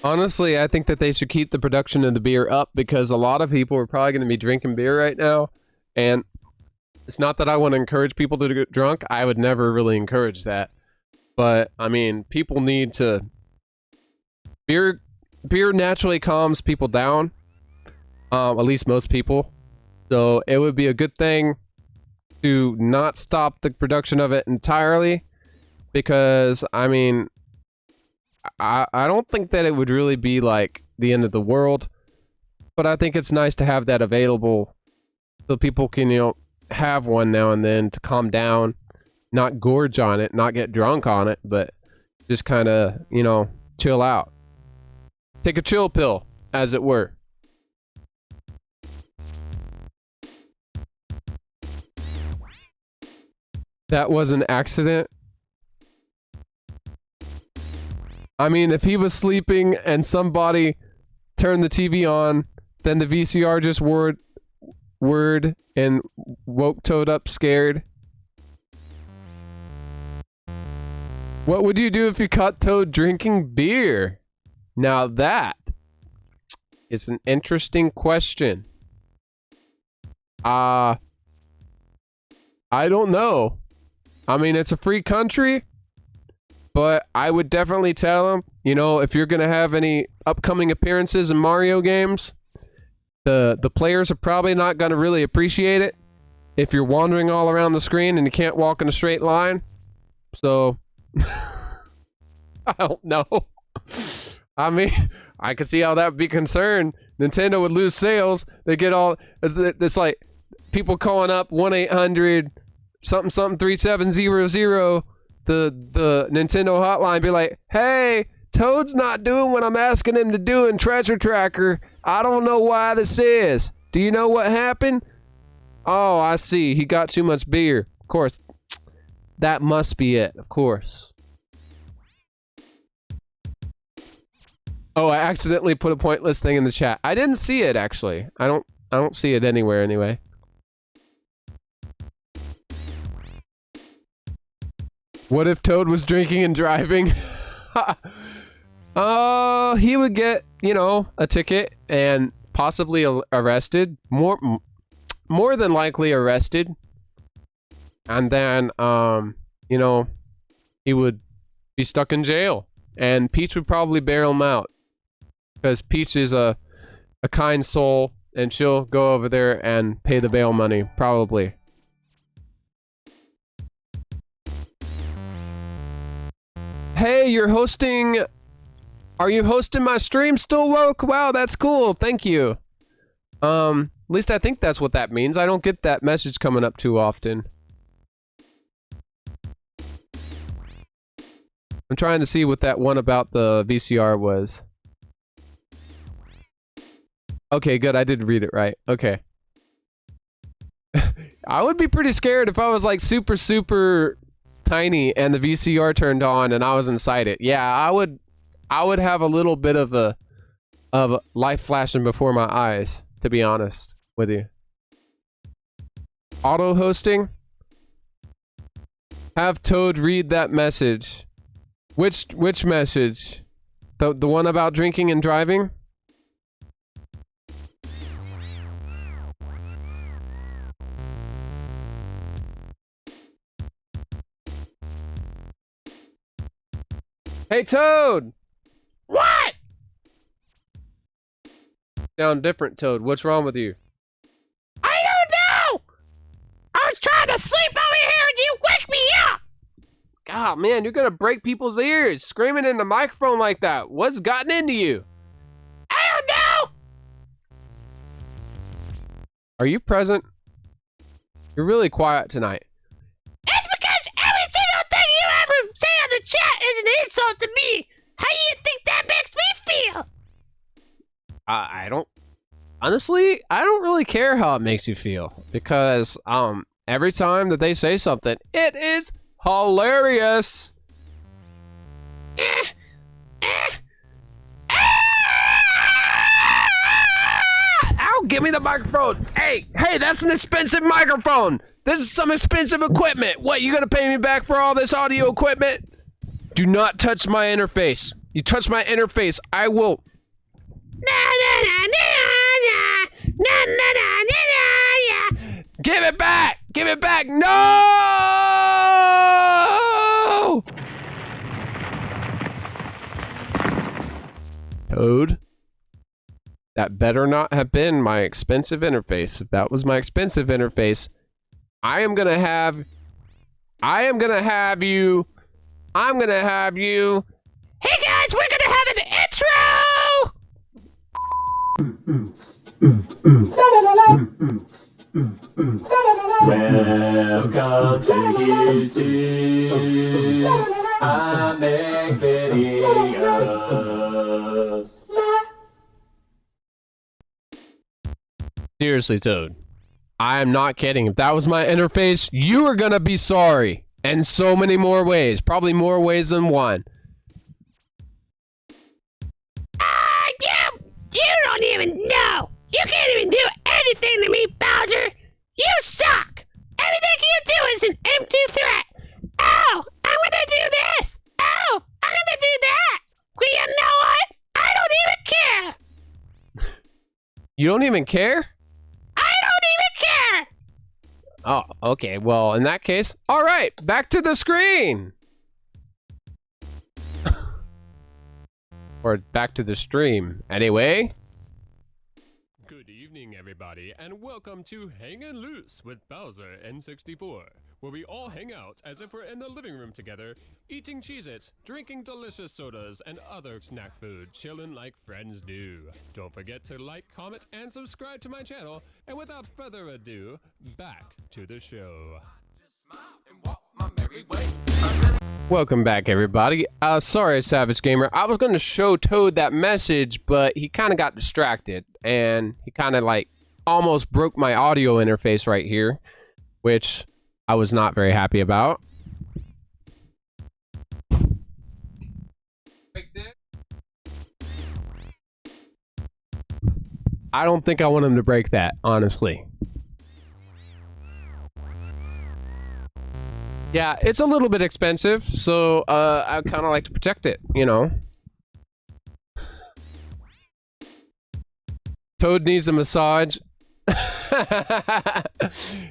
Honestly, I think that they should keep the production of the beer up, because a lot of people are probably going to be drinking beer right now, and It's not that I want to encourage people to get drunk. I would never really encourage that. But, I mean, people need to... Beer naturally calms people down. At least most people. So, it would be a good thing to not stop the production of it entirely. Because, I mean... I don't think that it would really be, like, the end of the world. But I think it's nice to have that available. So people can, you know, have one now and then to calm down. Not gorge on it, not get drunk on it, but just kind of, you know, chill out. Take a chill pill, as it were. That was an accident. I mean, if he was sleeping and somebody turned the TV on, then the VCR just whirred and woke Toad up scared. What would you do if you caught Toad drinking beer? Now that is an interesting question. I don't know. I mean, it's a free country, but I would definitely tell him, you know, if you're going to have any upcoming appearances in Mario games, the players are probably not going to really appreciate it if you're wandering all around the screen and you can't walk in a straight line. So, I don't know. I mean, I could see how that would be concerned. Nintendo would lose sales. They get all, it's like people calling up 1-800 something something 3700 the Nintendo hotline, be like, hey, Toad's not doing what I'm asking him to do in Treasure Tracker. I don't know why this is. Do you know what happened? Oh, I see. He got too much beer. Of course. That must be it. Of course. Oh, I accidentally put a pointless thing in the chat. I didn't see it, actually. I don't see it anywhere anyway. What if Toad was drinking and driving? He would get, you know, a ticket and possibly arrested. More than likely arrested. And then, you know, he would be stuck in jail. And Peach would probably bail him out. Because Peach is a kind soul, and she'll go over there and pay the bail money, probably. Hey, you're hosting... Are you hosting my stream still, Woke? Wow, that's cool. Thank you. At least I think that's what that means. I don't get that message coming up too often. I'm trying to see what that one about the VCR was. Okay, good. I did read it right. Okay. I would be pretty scared if I was like super, super tiny and the VCR turned on and I was inside it. Yeah, I would have a little bit of a life flashing before my eyes, to be honest with you. Auto hosting? Have Toad read that message. Which message? The one about drinking and driving? Hey, Toad! What? Sound different, Toad. What's wrong with you? I don't know! I was trying to sleep over here and you wake me up! God, man, you're gonna break people's ears screaming in the microphone like that. What's gotten into you? I don't know! Are you present? You're really quiet tonight. It's because every single thing you ever say on the chat is an insult to me! How do you think that makes me feel? I don't... Honestly, I don't really care how it makes you feel. Because, every time that they say something, it is hilarious! Ow, give me the microphone! Hey, that's an expensive microphone! This is some expensive equipment! What, you gonna pay me back for all this audio equipment? Do not touch my interface. You touch my interface, I will... Give it back! Give it back! No! Toad? That better not have been my expensive interface. If that was my expensive interface, I'm gonna have you. Hey guys, we're gonna have an Welcome to YouTube. I make videos. Seriously, Toad. I am not kidding. If that was my interface, you are gonna be sorry. In so many more ways. Probably more ways than one. You don't even know. You can't even do anything to me, Bowser. You suck. Everything you do is an empty threat. Oh, I'm gonna do this. Oh, I'm gonna do that. Well, you know what? I don't even care. You don't even care? I don't even care. Oh, okay. Well, in that case, all right. Back to the screen. Or back to the stream. Anyway. Good evening, everybody, and welcome to Hangin' Loose with BowserN64, where we all hang out as if we're in the living room together, eating Cheez-Its, drinking delicious sodas, and other snack food, chilling like friends do. Don't forget to like, comment, and subscribe to my channel, and without further ado, back to the show. Just smile and walk my merry way. Welcome back, everybody. Sorry, Savage Gamer. I was going to show Toad that message, but he kind of got distracted, and he kind of like almost broke my audio interface right here, which I was not very happy about. I don't think I want him to break that, honestly. Yeah, it's a little bit expensive, so I kind of like to protect it, you know. Toad needs a massage.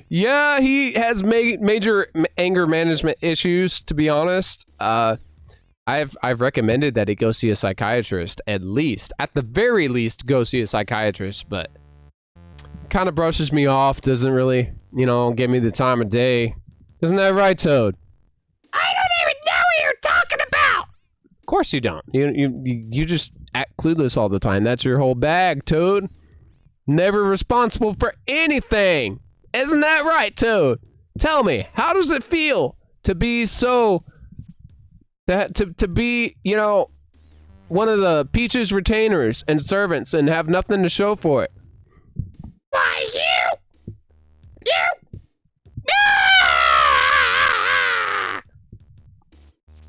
Yeah, he has major anger management issues, to be honest. I've recommended that he go see a psychiatrist, at the very least, go see a psychiatrist, but kind of brushes me off, doesn't really, you know, give me the time of day. Isn't that right, Toad? I don't even know what you're talking about. Of course you don't. You just act clueless all the time. That's your whole bag, Toad. Never responsible for anything. Isn't that right, Toad? Tell me, how does it feel to be so... to be, you know, one of the Peach's retainers and servants and have nothing to show for it? Why, you...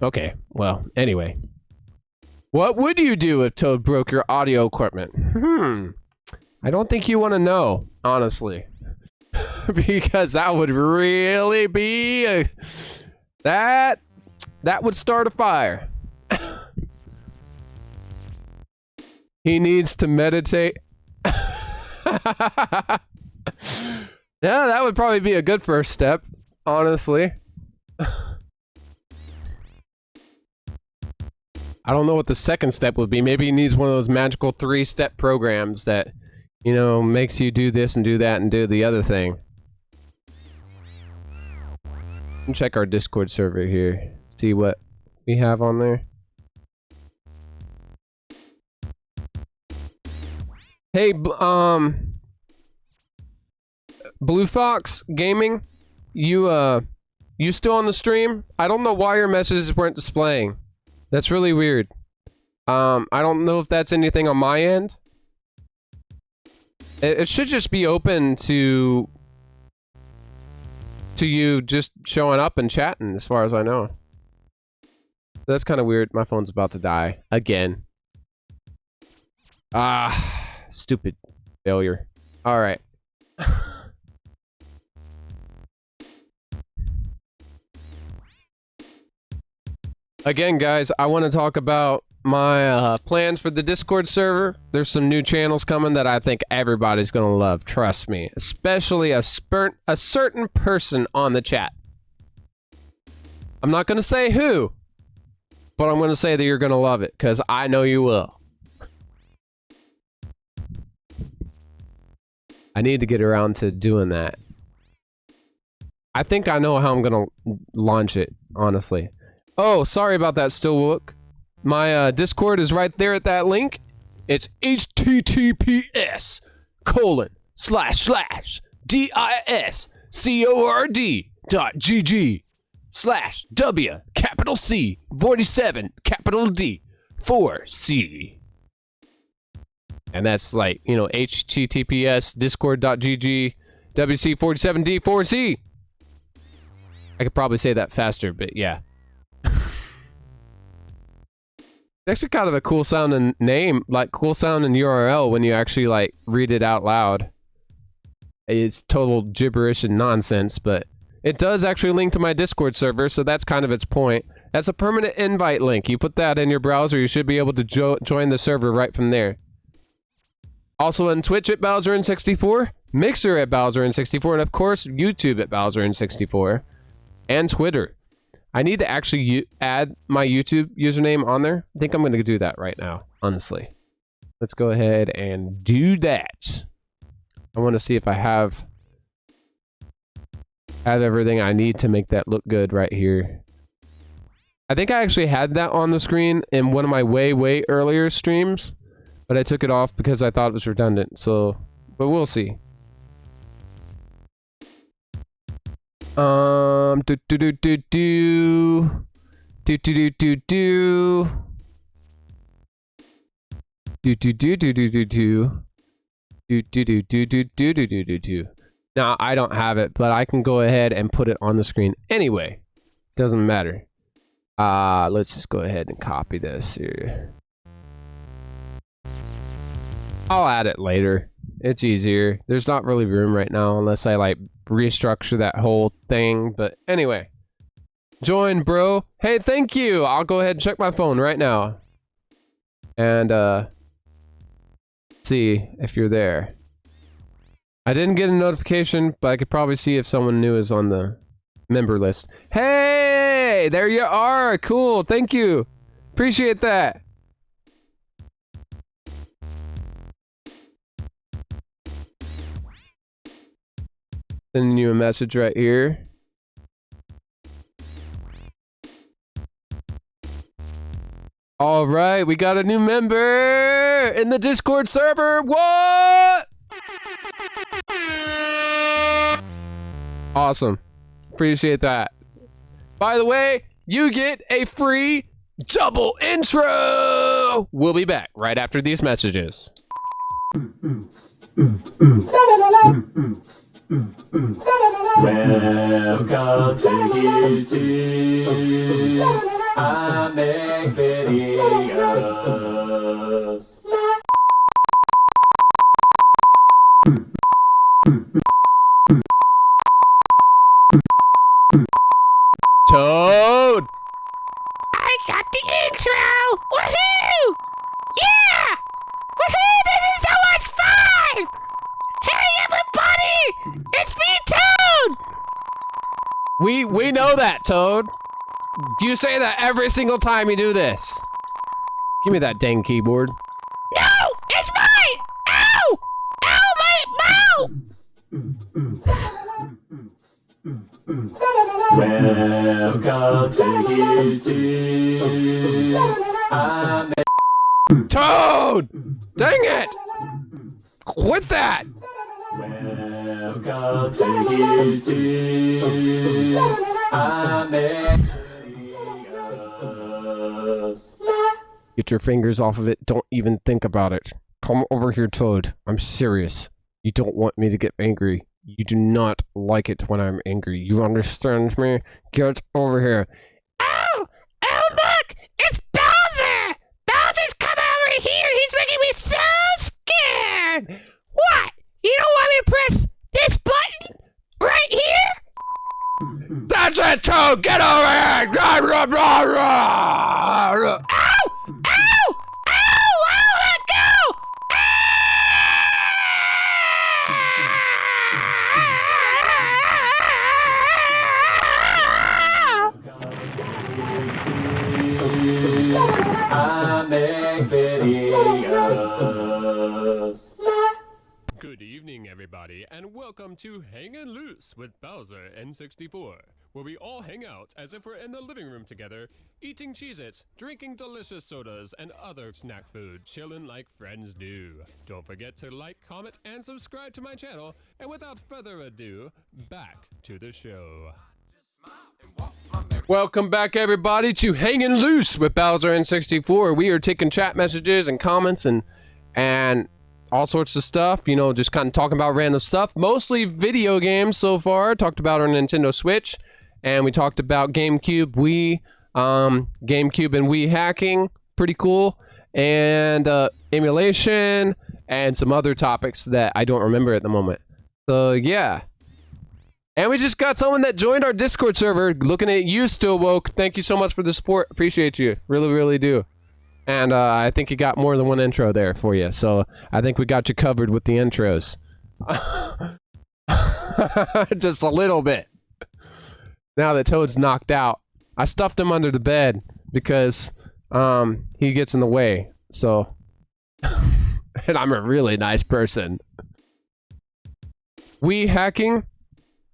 Okay, well, anyway. What would you do if Toad broke your audio equipment? I don't think you want to know, honestly. Because that would really be that would start a fire. He needs to meditate. Yeah, that would probably be a good first step, honestly. I don't know what the second step would be. Maybe he needs one of those magical 3-step programs that, you know, makes you do this and do that and do the other thing. Check our Discord server here. See what we have on there. Hey, Blue Fox Gaming, you still on the stream? I don't know why your messages weren't displaying. That's really weird. I don't know if that's anything on my end. It should just be open to you just showing up and chatting, as far as I know. That's kind of weird. My phone's about to die again. Stupid failure. All right. Again, guys, I want to talk about my plans for the Discord server. There's some new channels coming that I think everybody's gonna love. Trust me, especially a certain person on the chat. I'm not gonna say who, but I'm gonna say that you're gonna love it because I know you will. I need to get around to doing that. I think I know how I'm gonna launch it, honestly. Oh, sorry about that, Stillwook. My Discord is right there at that link. It's https://discord.gg/W D 4C. And that's like, you know, https discord.gg WC47D 4C. I could probably say that faster, but yeah. It's actually kind of a cool sounding name, like cool sounding URL when you actually like read it out loud. It's total gibberish and nonsense, but it does actually link to my Discord server, so that's kind of its point. That's a permanent invite link. You put that in your browser, you should be able to join the server right from there. Also on Twitch at BowserN64, Mixer at BowserN64, and of course YouTube at BowserN64, and Twitter. I need to actually add my YouTube username on there. I think I'm going to do that right now, honestly. Let's go ahead and do that. I want to see if I have everything I need to make that look good right here. I think I actually had that on the screen in one of my way earlier streams, but I took it off because I thought it was redundant. So, but we'll see. Do do do do do do do do do do do do do do do do do. Now I don't have it, but I can go ahead and put it on the screen anyway. Doesn't matter. Let's just go ahead and copy this here. I'll add it later. It's easier. There's not really room right now unless I like restructure that whole thing. But anyway, join, bro. Hey, thank you. I'll go ahead and check my phone right now and see if you're there. I didn't get a notification, but I could probably see if someone new is on the member list. Hey, there you are. Cool. Thank you. Appreciate that. Sending you a message right here. All right, we got a new member in the Discord server. What? Awesome. Appreciate that. By the way, you get a free double intro. We'll be back right after these messages. Welcome to YouTube. I make videos. Toad! I got the intro! Woohoo! Yeah! Woohoo! This is so much fun! Hey everybody! It's me, Toad! We know that, Toad. You say that every single time you do this. Give me that dang keyboard. No! It's mine! Ow! Ow, my mouth! Welcome to YouTube. I make Toad! Dang it! Quit that! Welcome to YouTube. I make videos. Get your fingers off of it. Don't even think about it. Come over here, Toad. I'm serious. You don't want me to get angry. You do not like it when I'm angry. You understand me? Get over here. Oh! Oh, look! It's Bowser! Bowser's coming over here! He's making me so scared! What? You don't want me to press this button? Right here? That's it, Toad! Get over here! Ow! Ow! does. Good evening, everybody, and welcome to Hangin' Loose with BowserN64, where we all hang out as if we're in the living room together, eating Cheez-Its, drinking delicious sodas, and other snack food, chilling like friends do. Don't forget to like, comment, and subscribe to my channel, and without further ado, back to the show. Welcome back, everybody, to Hangin' Loose with BowserN64. We are taking chat messages and comments and all sorts of stuff, you know, just kind of talking about random stuff. Mostly video games so far. Talked about our Nintendo Switch, and we talked about GameCube, Wii, GameCube and Wii hacking. Pretty cool. And emulation, and some other topics that I don't remember at the moment. So, yeah. And we just got someone that joined our Discord server. Looking at you, Still Woke. Thank you so much for the support. Appreciate you. Really, really do. And I think you got more than one intro there for you. So I think we got you covered with the intros. Just a little bit. Now that Toad's knocked out, I stuffed him under the bed because he gets in the way. So, and I'm a really nice person. We hacking?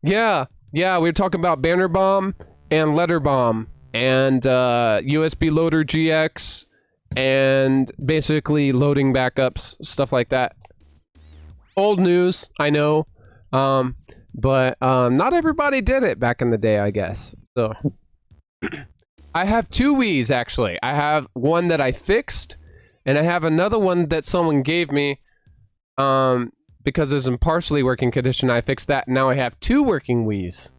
Yeah, we were talking about Banner Bomb and Letter Bomb and USB Loader GX and basically loading backups, stuff like that. Old news, I know, but not everybody did it back in the day, I guess. So I have two Wiis, actually. I have one that I fixed, and I have another one that someone gave me because it was in partially working condition. I fixed that, and now I have two working Wiis,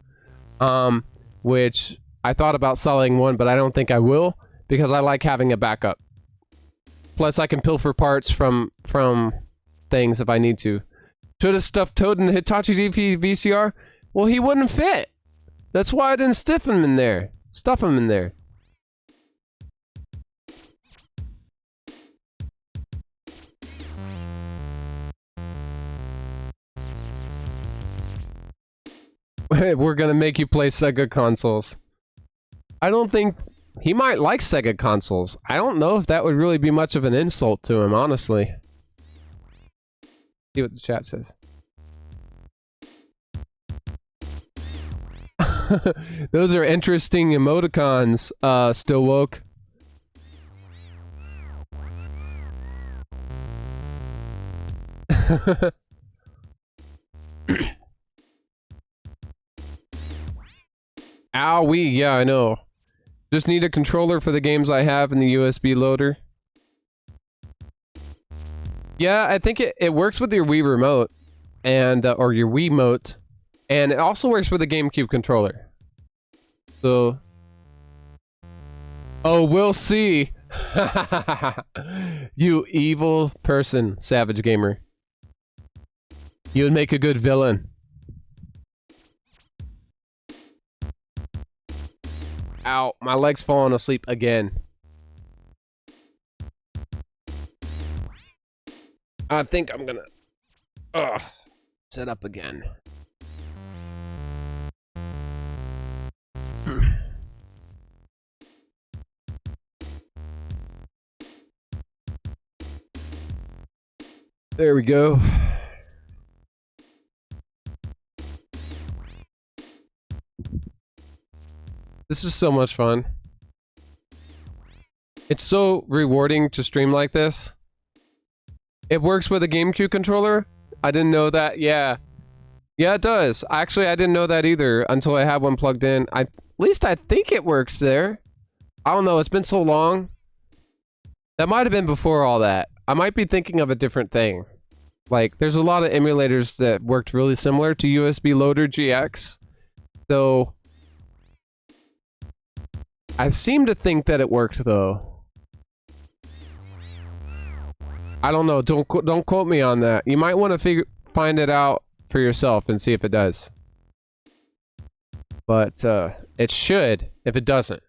which I thought about selling one, but I don't think I will because I like having a backup. Plus, I can pilfer parts from things if I need to. Should have stuffed Toad in the Hitachi DP VCR? Well, he wouldn't fit. That's why I didn't stuff him in there. We're gonna make you play Sega consoles. I don't think... He might like Sega consoles. I don't know if that would really be much of an insult to him, honestly. See what the chat says. Those are interesting emoticons, Still Woke. Owie, yeah, I know. Just need a controller for the games I have in the USB loader. Yeah, I think it works with your Wii remote and or your Wiimote, and it also works with the GameCube controller. So, oh, we'll see. You evil person, Savage Gamer. You would make a good villain. Ow, my leg's falling asleep again. I think I'm gonna sit up again. There we go. This is so much fun. It's so rewarding to stream like this. It works with a GameCube controller? I didn't know that. Yeah. Yeah, it does. Actually, I didn't know that either until I had one plugged in. At least I think it works there. I don't know. It's been so long. That might have been before all that. I might be thinking of a different thing. Like, there's a lot of emulators that worked really similar to USB Loader GX. So... I seem to think that it worked, though. I don't know. Don't quote me on that. You might want to find it out for yourself and see if it does. But it should if it doesn't.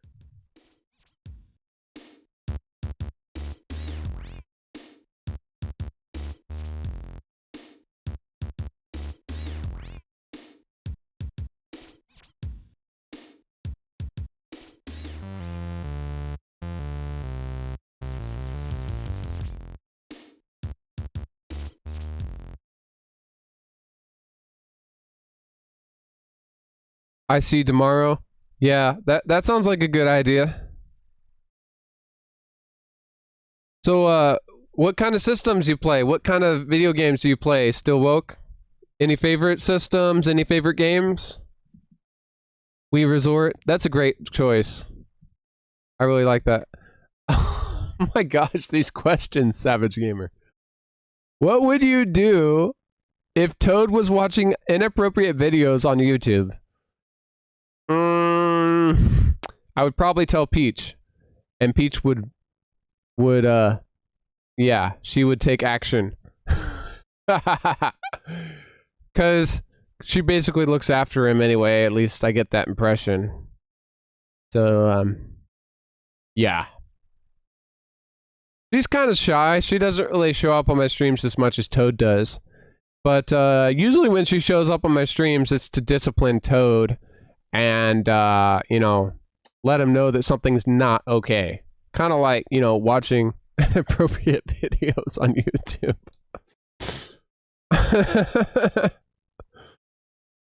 I see tomorrow. Yeah, that sounds like a good idea. So, what kind of systems you play? What kind of video games do you play? Still woke? Any favorite systems? Any favorite games? Wii Resort? That's a great choice. I really like that. Oh my gosh, these questions, Savage Gamer. What would you do if Toad was watching inappropriate videos on YouTube? I would probably tell Peach. And Peach would yeah, she would take action. Cause she basically looks after him anyway, at least I get that impression. So, yeah. She's kind of shy. She doesn't really show up on my streams as much as Toad does. But, usually when she shows up on my streams, it's to discipline Toad and, you know, let him know that something's not okay. Kind of like, you know, watching inappropriate videos on YouTube.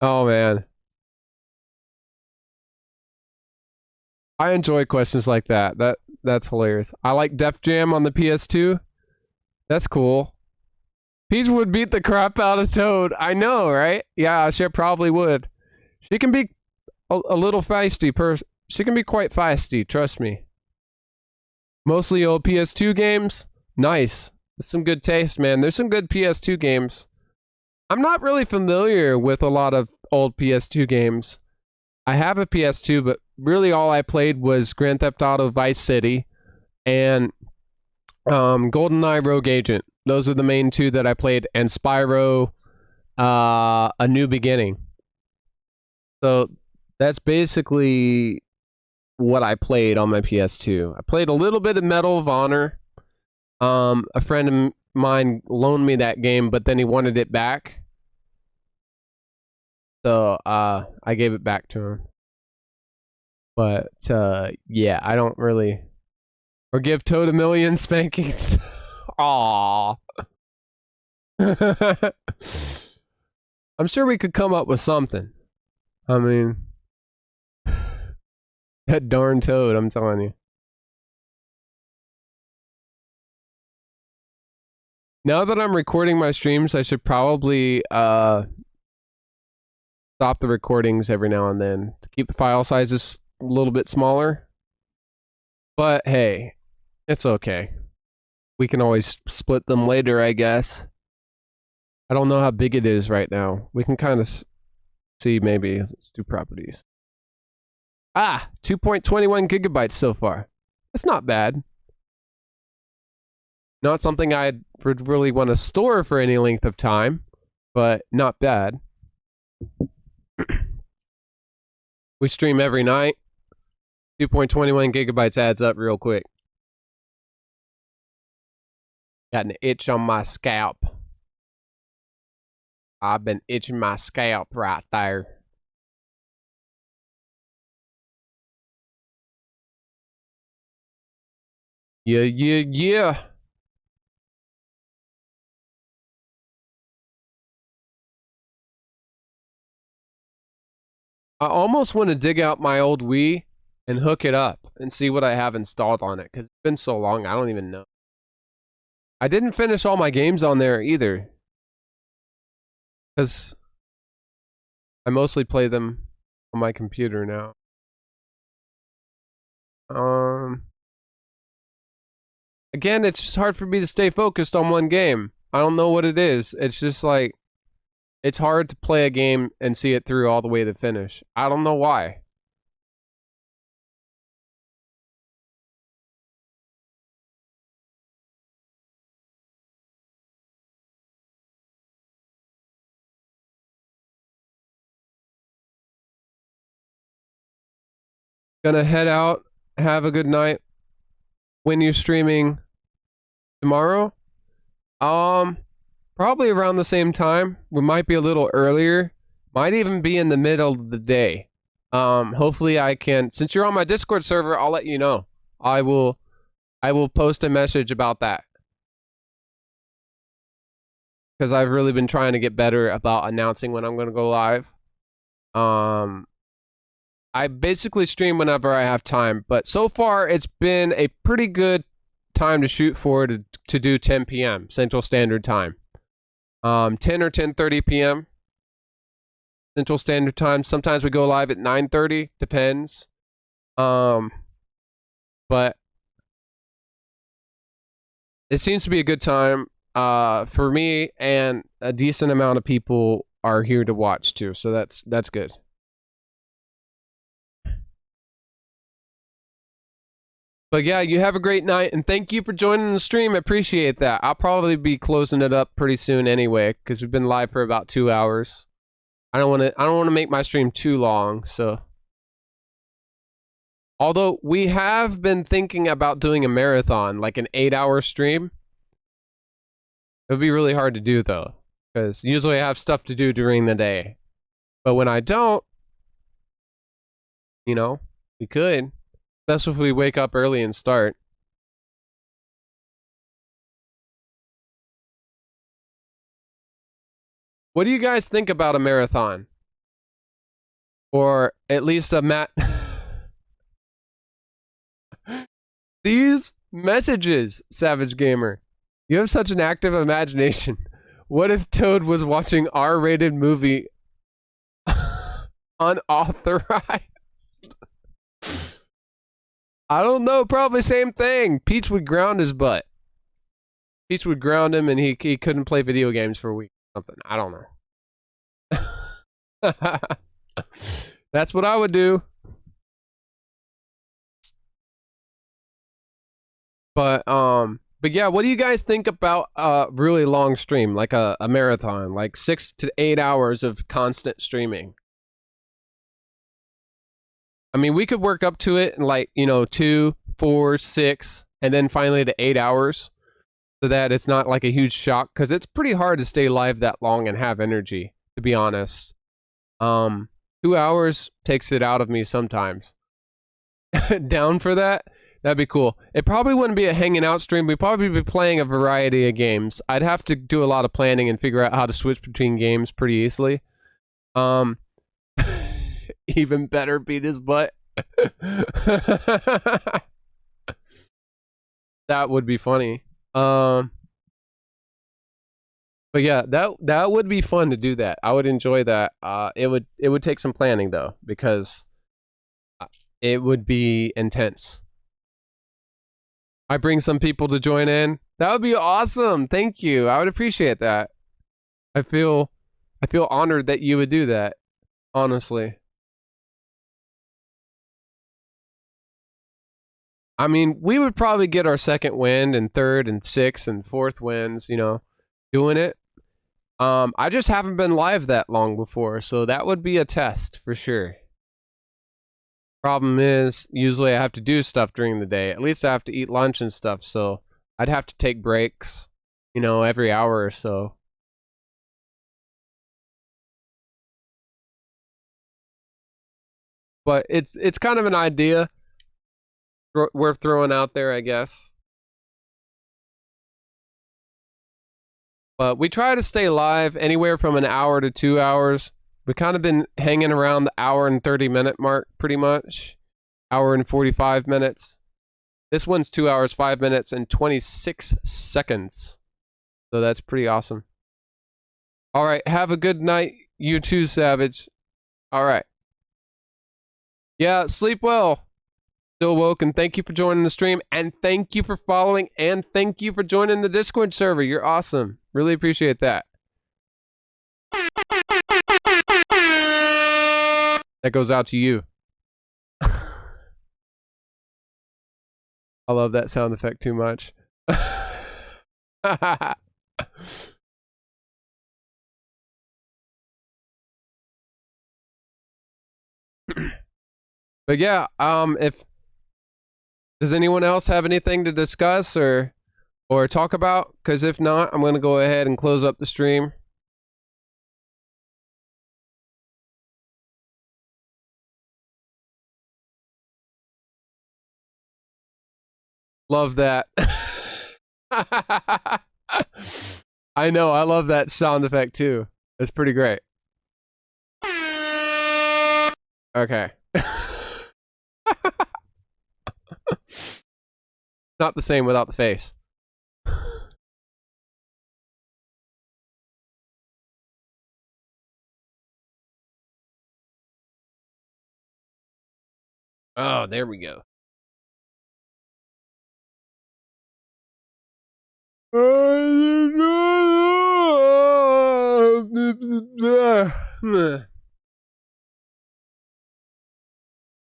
Oh, man. I enjoy questions like that. That's hilarious. I like Def Jam on the PS2. That's cool. Peach would beat the crap out of Toad. I know, right? Yeah, she probably would. She can be a little feisty. She can be quite feisty, trust me. Mostly old PS2 games. Nice. That's some good taste, man. There's some good PS2 games. I'm not really familiar with a lot of old PS2 games. I have a PS2, but really all I played was Grand Theft Auto Vice City and GoldenEye Rogue Agent. Those are the main two that I played, and Spyro A New Beginning. So that's basically what I played on my PS2. I played a little bit of Medal of Honor. A friend of mine loaned me that game, but then he wanted it back. So, I gave it back to him. But, yeah, I don't really... Or give Toad a million spankings. Aww. I'm sure we could come up with something. I mean... that darn Toad, I'm telling you. Now that I'm recording my streams, I should probably stop the recordings every now and then to keep the file sizes a little bit smaller. But hey, it's okay. We can always split them later, I guess. I don't know how big it is right now. We can kind of see maybe. Let's do properties. Ah, 2.21 gigabytes so far. That's not bad. Not something I would really want to store for any length of time, but not bad. We stream every night. 2.21 gigabytes adds up real quick. Got an itch on my scalp. I've been itching my scalp right there. Yeah. I almost want to dig out my old Wii and hook it up and see what I have installed on it, because it's been so long, I don't even know. I didn't finish all my games on there either, because I mostly play them on my computer now. Again, it's just hard for me to stay focused on one game. I don't know what it is. It's just like, it's hard to play a game and see it through all the way to finish. I don't know why. Gonna head out. Have a good night. When you're streaming tomorrow? Probably around the same time. We might be a little earlier. Might even be in the middle of the day. Hopefully I can, since you're on my Discord server, I'll let you know. I will post a message about that. Because I've really been trying to get better about announcing when I'm going to go live. I basically stream whenever I have time, but so far it's been a pretty good time to shoot for to do 10 p.m. Central Standard Time. 10 or 10:30 p.m. Central Standard Time. Sometimes we go live at 9:30, depends. But it seems to be a good time for me, and a decent amount of people are here to watch too, so that's good. But yeah, you have a great night, and thank you for joining the stream. I appreciate that. I'll probably be closing it up pretty soon anyway, because we've been live for about 2 hours. I don't want to make my stream too long, so. Although we have been thinking about doing a marathon, like an 8-hour stream. It would be really hard to do though, because usually I have stuff to do during the day. But when I don't, you know, we could. Especially if we wake up early and start. What do you guys think about a marathon? Or at least a These messages, Savage Gamer. You have such an active imagination. What if Toad was watching R-rated movie unauthorized? I don't know, probably same thing. Peach would ground his butt. Peach would ground him and he couldn't play video games for a week or something. I don't know. That's what I would do. But yeah, what do you guys think about a really long stream, like a marathon, like 6 to 8 hours of constant streaming? I mean, we could work up to it in like, 2, 4, 6, and then finally to 8 hours, so that it's not like a huge shock, because it's pretty hard to stay live that long and have energy, to be honest. 2 hours takes it out of me sometimes. Down for that? That'd be cool. It probably wouldn't be a hanging out stream. We'd probably be playing a variety of games. I'd have to do a lot of planning and figure out how to switch between games pretty easily. Even better, beat his butt. That would be funny. But yeah, that would be fun to do that. I would enjoy that. It would take some planning though, because it would be intense. I bring some people to join in. That would be awesome. Thank you. I would appreciate that. I feel honored that you would do that. Honestly. I mean, we would probably get our second wind and third and sixth and fourth wins, doing it. I just haven't been live that long before, so that would be a test for sure. Problem is, usually I have to do stuff during the day. At least I have to eat lunch and stuff, so I'd have to take breaks, every hour or so. But it's kind of an idea worth throwing out there, I guess. But we try to stay live anywhere from an hour to 2 hours. We've kind of been hanging around the hour and 30-minute mark, pretty much. Hour and 45 minutes. This one's 2 hours, 5 minutes, and 26 seconds. So that's pretty awesome. All right, have a good night, you too, Savage. All right. Yeah, sleep well. Still woke, and thank you for joining the stream, and thank you for following, and thank you for joining the Discord server. You're awesome. Really appreciate that. That goes out to you. I love that sound effect too much. But yeah, does anyone else have anything to discuss or talk about? Because if not, I'm going to go ahead and close up the stream. Love that. I know, I love that sound effect too. It's pretty great. Okay. Not the same without the face. Oh, there we go.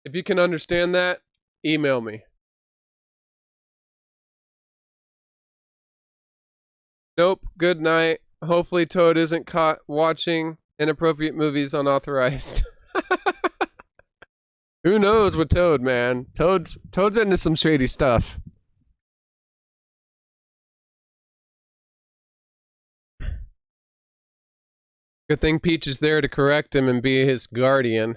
If you can understand that, email me. Nope, good night. Hopefully Toad isn't caught watching inappropriate movies unauthorized. Who knows with Toad, man? Toad's into some shady stuff. Good thing Peach is there to correct him and be his guardian.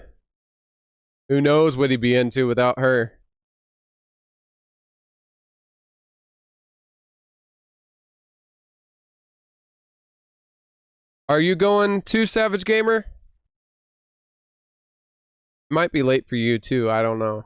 Who knows what he'd be into without her? Are you going to Savage Gamer? Might be late for you too, I don't know.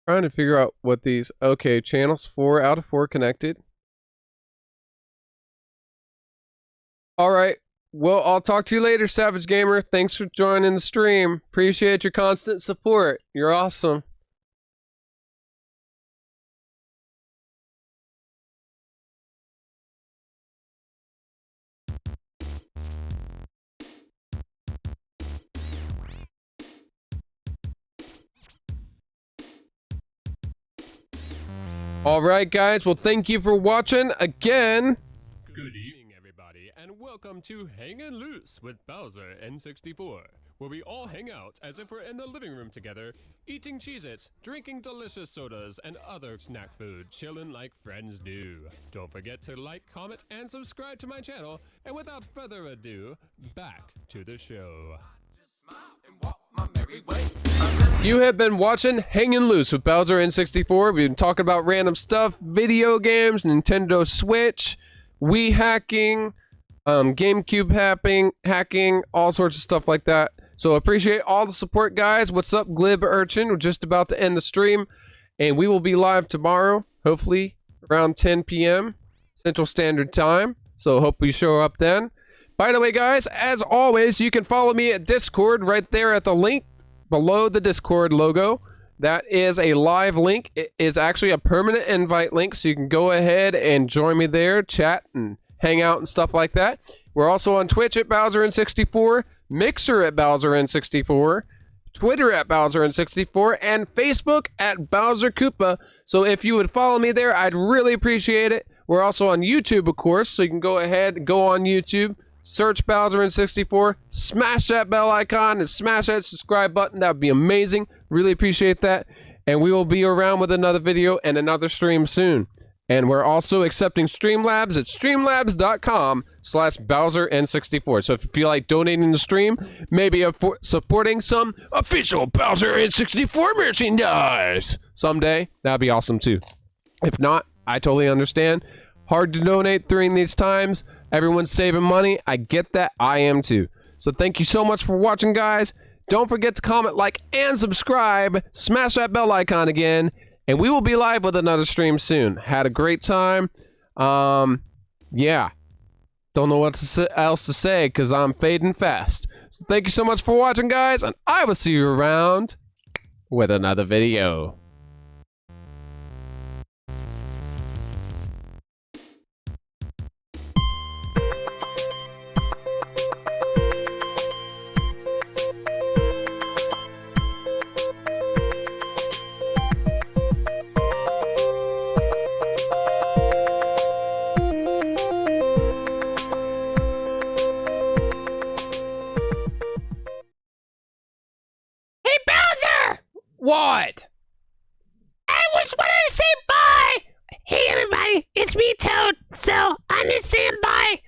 Trying to figure out what these... Okay, channels 4 out of 4 connected. Alright, well, I'll talk to you later, Savage Gamer. Thanks for joining the stream. Appreciate your constant support. You're awesome. Alright, guys. Well, thank you for watching again. Good evening, everybody, and welcome to Hangin' Loose with BowserN64, where we all hang out as if we're in the living room together, eating Cheez-Its, drinking delicious sodas, and other snack food, chilling like friends do. Don't forget to like, comment, and subscribe to my channel, and without further ado, back to the show. You have been watching Hangin' Loose with BowserN64. We've been talking about random stuff, video games, Nintendo Switch, Wii hacking, GameCube hacking, all sorts of stuff like that. So appreciate all the support, guys. What's up, Glib Urchin? We're just about to end the stream, and we will be live tomorrow, hopefully around 10 p.m. Central Standard Time. So hope you show up then. By the way, guys, as always, you can follow me at Discord right there at the link below the Discord logo. That is a live link. It is actually a permanent invite link, so you can go ahead and join me there, chat and hang out and stuff like that. We're also on Twitch at BowserN64, Mixer at BowserN64, Twitter at BowserN64, and Facebook at Bowser Koopa. So if you would follow me there, I'd really appreciate it. We're also on YouTube, of course, so you can go ahead, go on YouTube, search BowserN64, smash that bell icon, and smash that subscribe button. That would be amazing. Really appreciate that. And we will be around with another video and another stream soon. And we're also accepting Streamlabs at streamlabs.com/BowserN64. So if you feel like donating the stream, maybe supporting some official BowserN64 merchandise someday, that'd be awesome too. If not, I totally understand. Hard to donate during these times. Everyone's saving money. I get that. I am too. So thank you so much for watching, guys. Don't forget to comment, like, and subscribe. Smash that bell icon again. And we will be live with another stream soon. Had a great time. Yeah. Don't know what else to say because I'm fading fast. So thank you so much for watching, guys. And I will see you around with another video. What? I just wanted to say bye! Hey everybody, it's me Toad, so I'm just saying bye.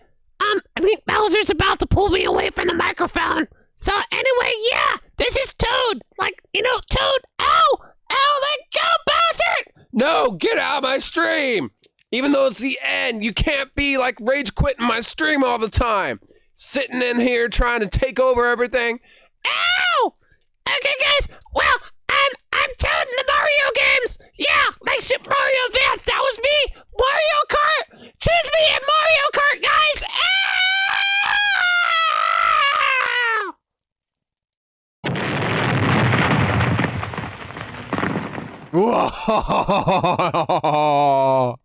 think Bowser's about to pull me away from the microphone. So anyway, yeah, this is Toad. Like, you know, Toad. Ow! Ow, let go, Bowser! No, get out of my stream! Even though it's the end, you can't be like rage quitting my stream all the time. Sitting in here trying to take over everything. Ow! Okay, guys. Well, I'm Toad in the Mario games. Yeah, like Super Mario Advance. That was me. Mario Kart. Choose me in Mario Kart, guys. Ow! Whoa.